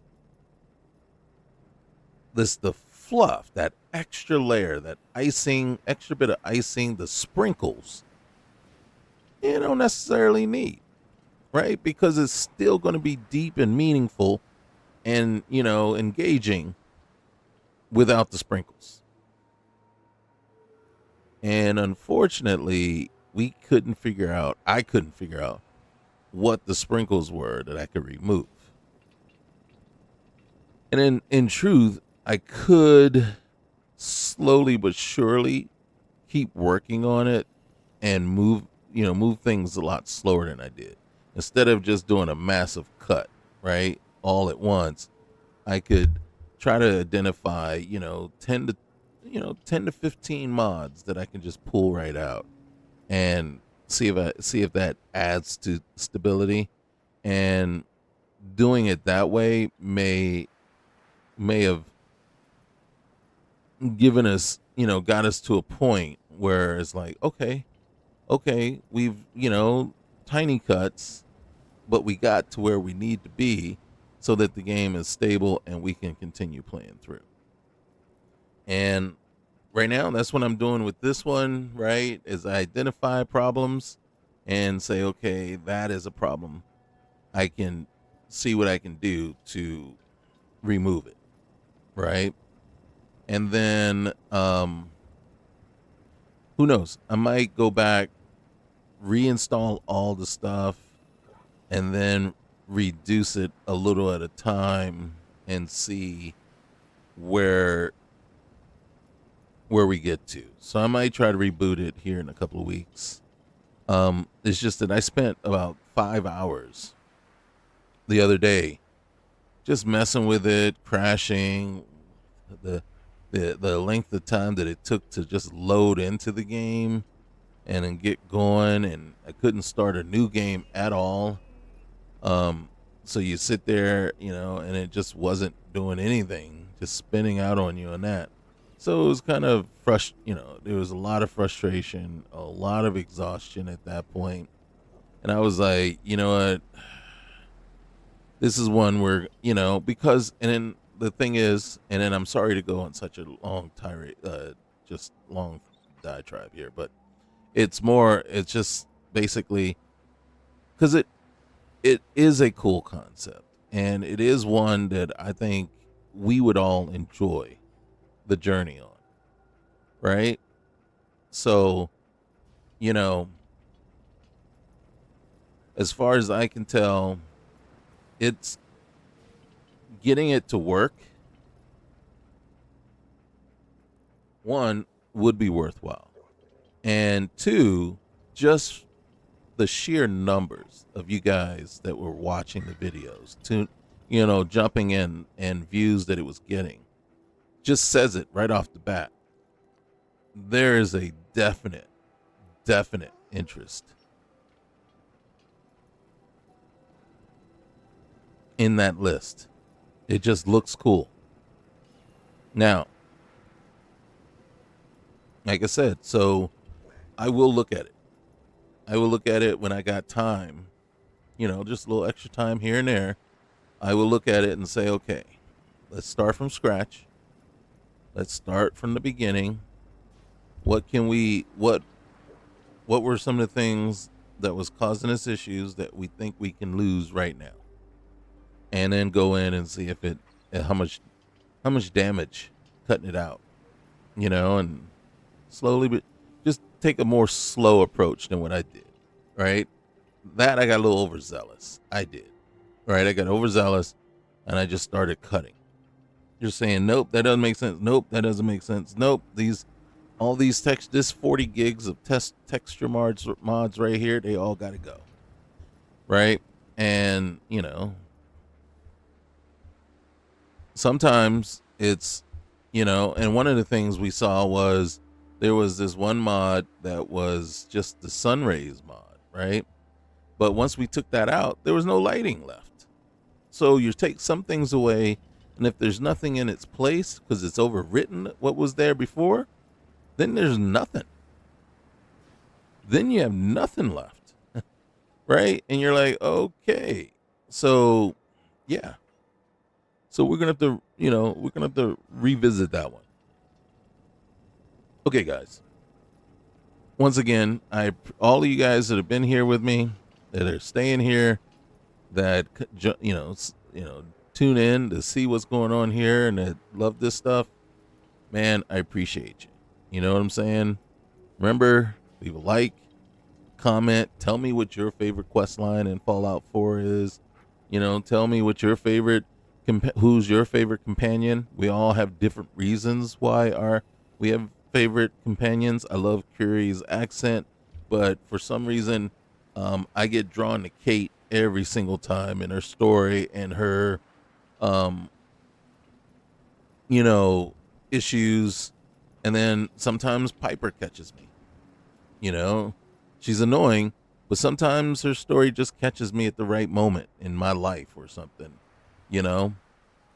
The fluff, that extra layer, that icing, extra bit of icing, the sprinkles, you don't necessarily need, right? Because it's still going to be deep and meaningful and, engaging without the sprinkles. And unfortunately, I couldn't figure out what the sprinkles were that I could remove. And in truth, I could slowly but surely keep working on it and move things a lot slower than I did. Instead of just doing a massive cut, right, all at once, I could try to identify, 10 to 15 mods that I can just pull right out and see if that adds to stability, and doing it that way may have given us, got us to a point where it's like, okay, we've, tiny cuts, but we got to where we need to be so that the game is stable and we can continue playing through. And right now, that's what I'm doing with this one, right? Is I identify problems and say, okay, that is a problem. I can see what I can do to remove it, right? And then, who knows? I might go back, reinstall all the stuff, and then reduce it a little at a time and see where we get to. So I might try to reboot it here in a couple of weeks. It's just that I spent about 5 hours the other day just messing with it, crashing, the length of time that it took to just load into the game and then get going, and I couldn't start a new game at all. So you sit there, and it just wasn't doing anything, just spinning out on you on that. So it was kind of there was a lot of frustration, a lot of exhaustion at that point. And I was like, you know what? This is one where, because, and then the thing is, and then I'm sorry to go on such a long tirade, just long diatribe here, but it's just basically because it is a cool concept, and it is one that I think we would all enjoy the journey on, right? So, as far as I can tell, it's getting it to work, one, would be worthwhile, and two, just the sheer numbers of you guys that were watching the videos, to jumping in, and views that it was getting, just says it right off the bat. There is a definite interest in that list. It just looks cool. Now, like I said, so I will look at it. I will look at it when I got time, just a little extra time here and there. I will look at it and say, okay, let's start from scratch. Let's start from the beginning. What were some of the things that was causing us issues that we think we can lose right now? And then go in and see if how much damage cutting it out, and slowly, but just take a more slow approach than what I did, right? That I got a little overzealous. I did, right? I got overzealous, and I just started cutting. You're saying, nope, that doesn't make sense. Nope, that doesn't make sense. Nope, all these this 40 gigs of texture mods right here, they all got to go, right? And sometimes it's, and one of the things we saw was there was this one mod that was just the sun rays mod, right? But once we took that out, there was no lighting left. So you take some things away, and if there's nothing in its place because it's overwritten what was there before, then there's nothing. Then you have nothing left, right? And you're like, okay, so yeah. So we're gonna have to revisit that one. Okay, guys. Once again, all of you guys that have been here with me, that are staying here, that tune in to see what's going on here, and that love this stuff, man, I appreciate you. You know what I'm saying? Remember, leave a like, comment, tell me what your favorite quest line in Fallout 4 is. Tell me what your favorite, who's your favorite companion. We all have different reasons why we have favorite companions. I love Curie's accent, but for some reason, I get drawn to Kate every single time in her story and her, issues. And then sometimes Piper catches me. She's annoying, but sometimes her story just catches me at the right moment in my life or something, you know.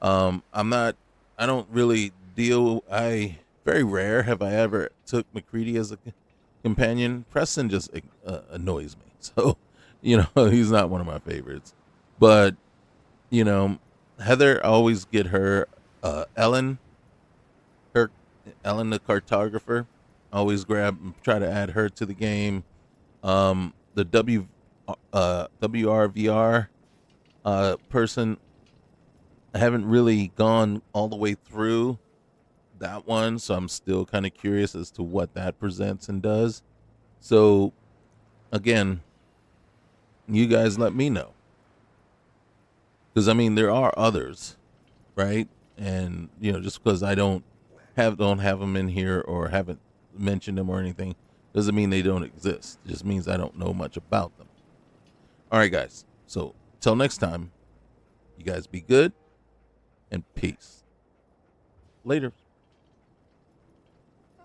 I'm not. I don't really deal. I very rare have I ever took McCready as a companion. Preston just annoys me, so he's not one of my favorites. But you know, Heather, I always get her. Ellen, her Ellen the cartographer, I always try to add her to the game. The WRVR person, I haven't really gone all the way through that one, so I'm still kind of curious as to what that presents and does. So again, you guys let me know, because I mean there are others, right? And just because I don't have them in here or haven't mentioned them or anything doesn't mean they don't exist. It just means I don't know much about them. All right, guys. So till next time, you guys be good and peace. Later.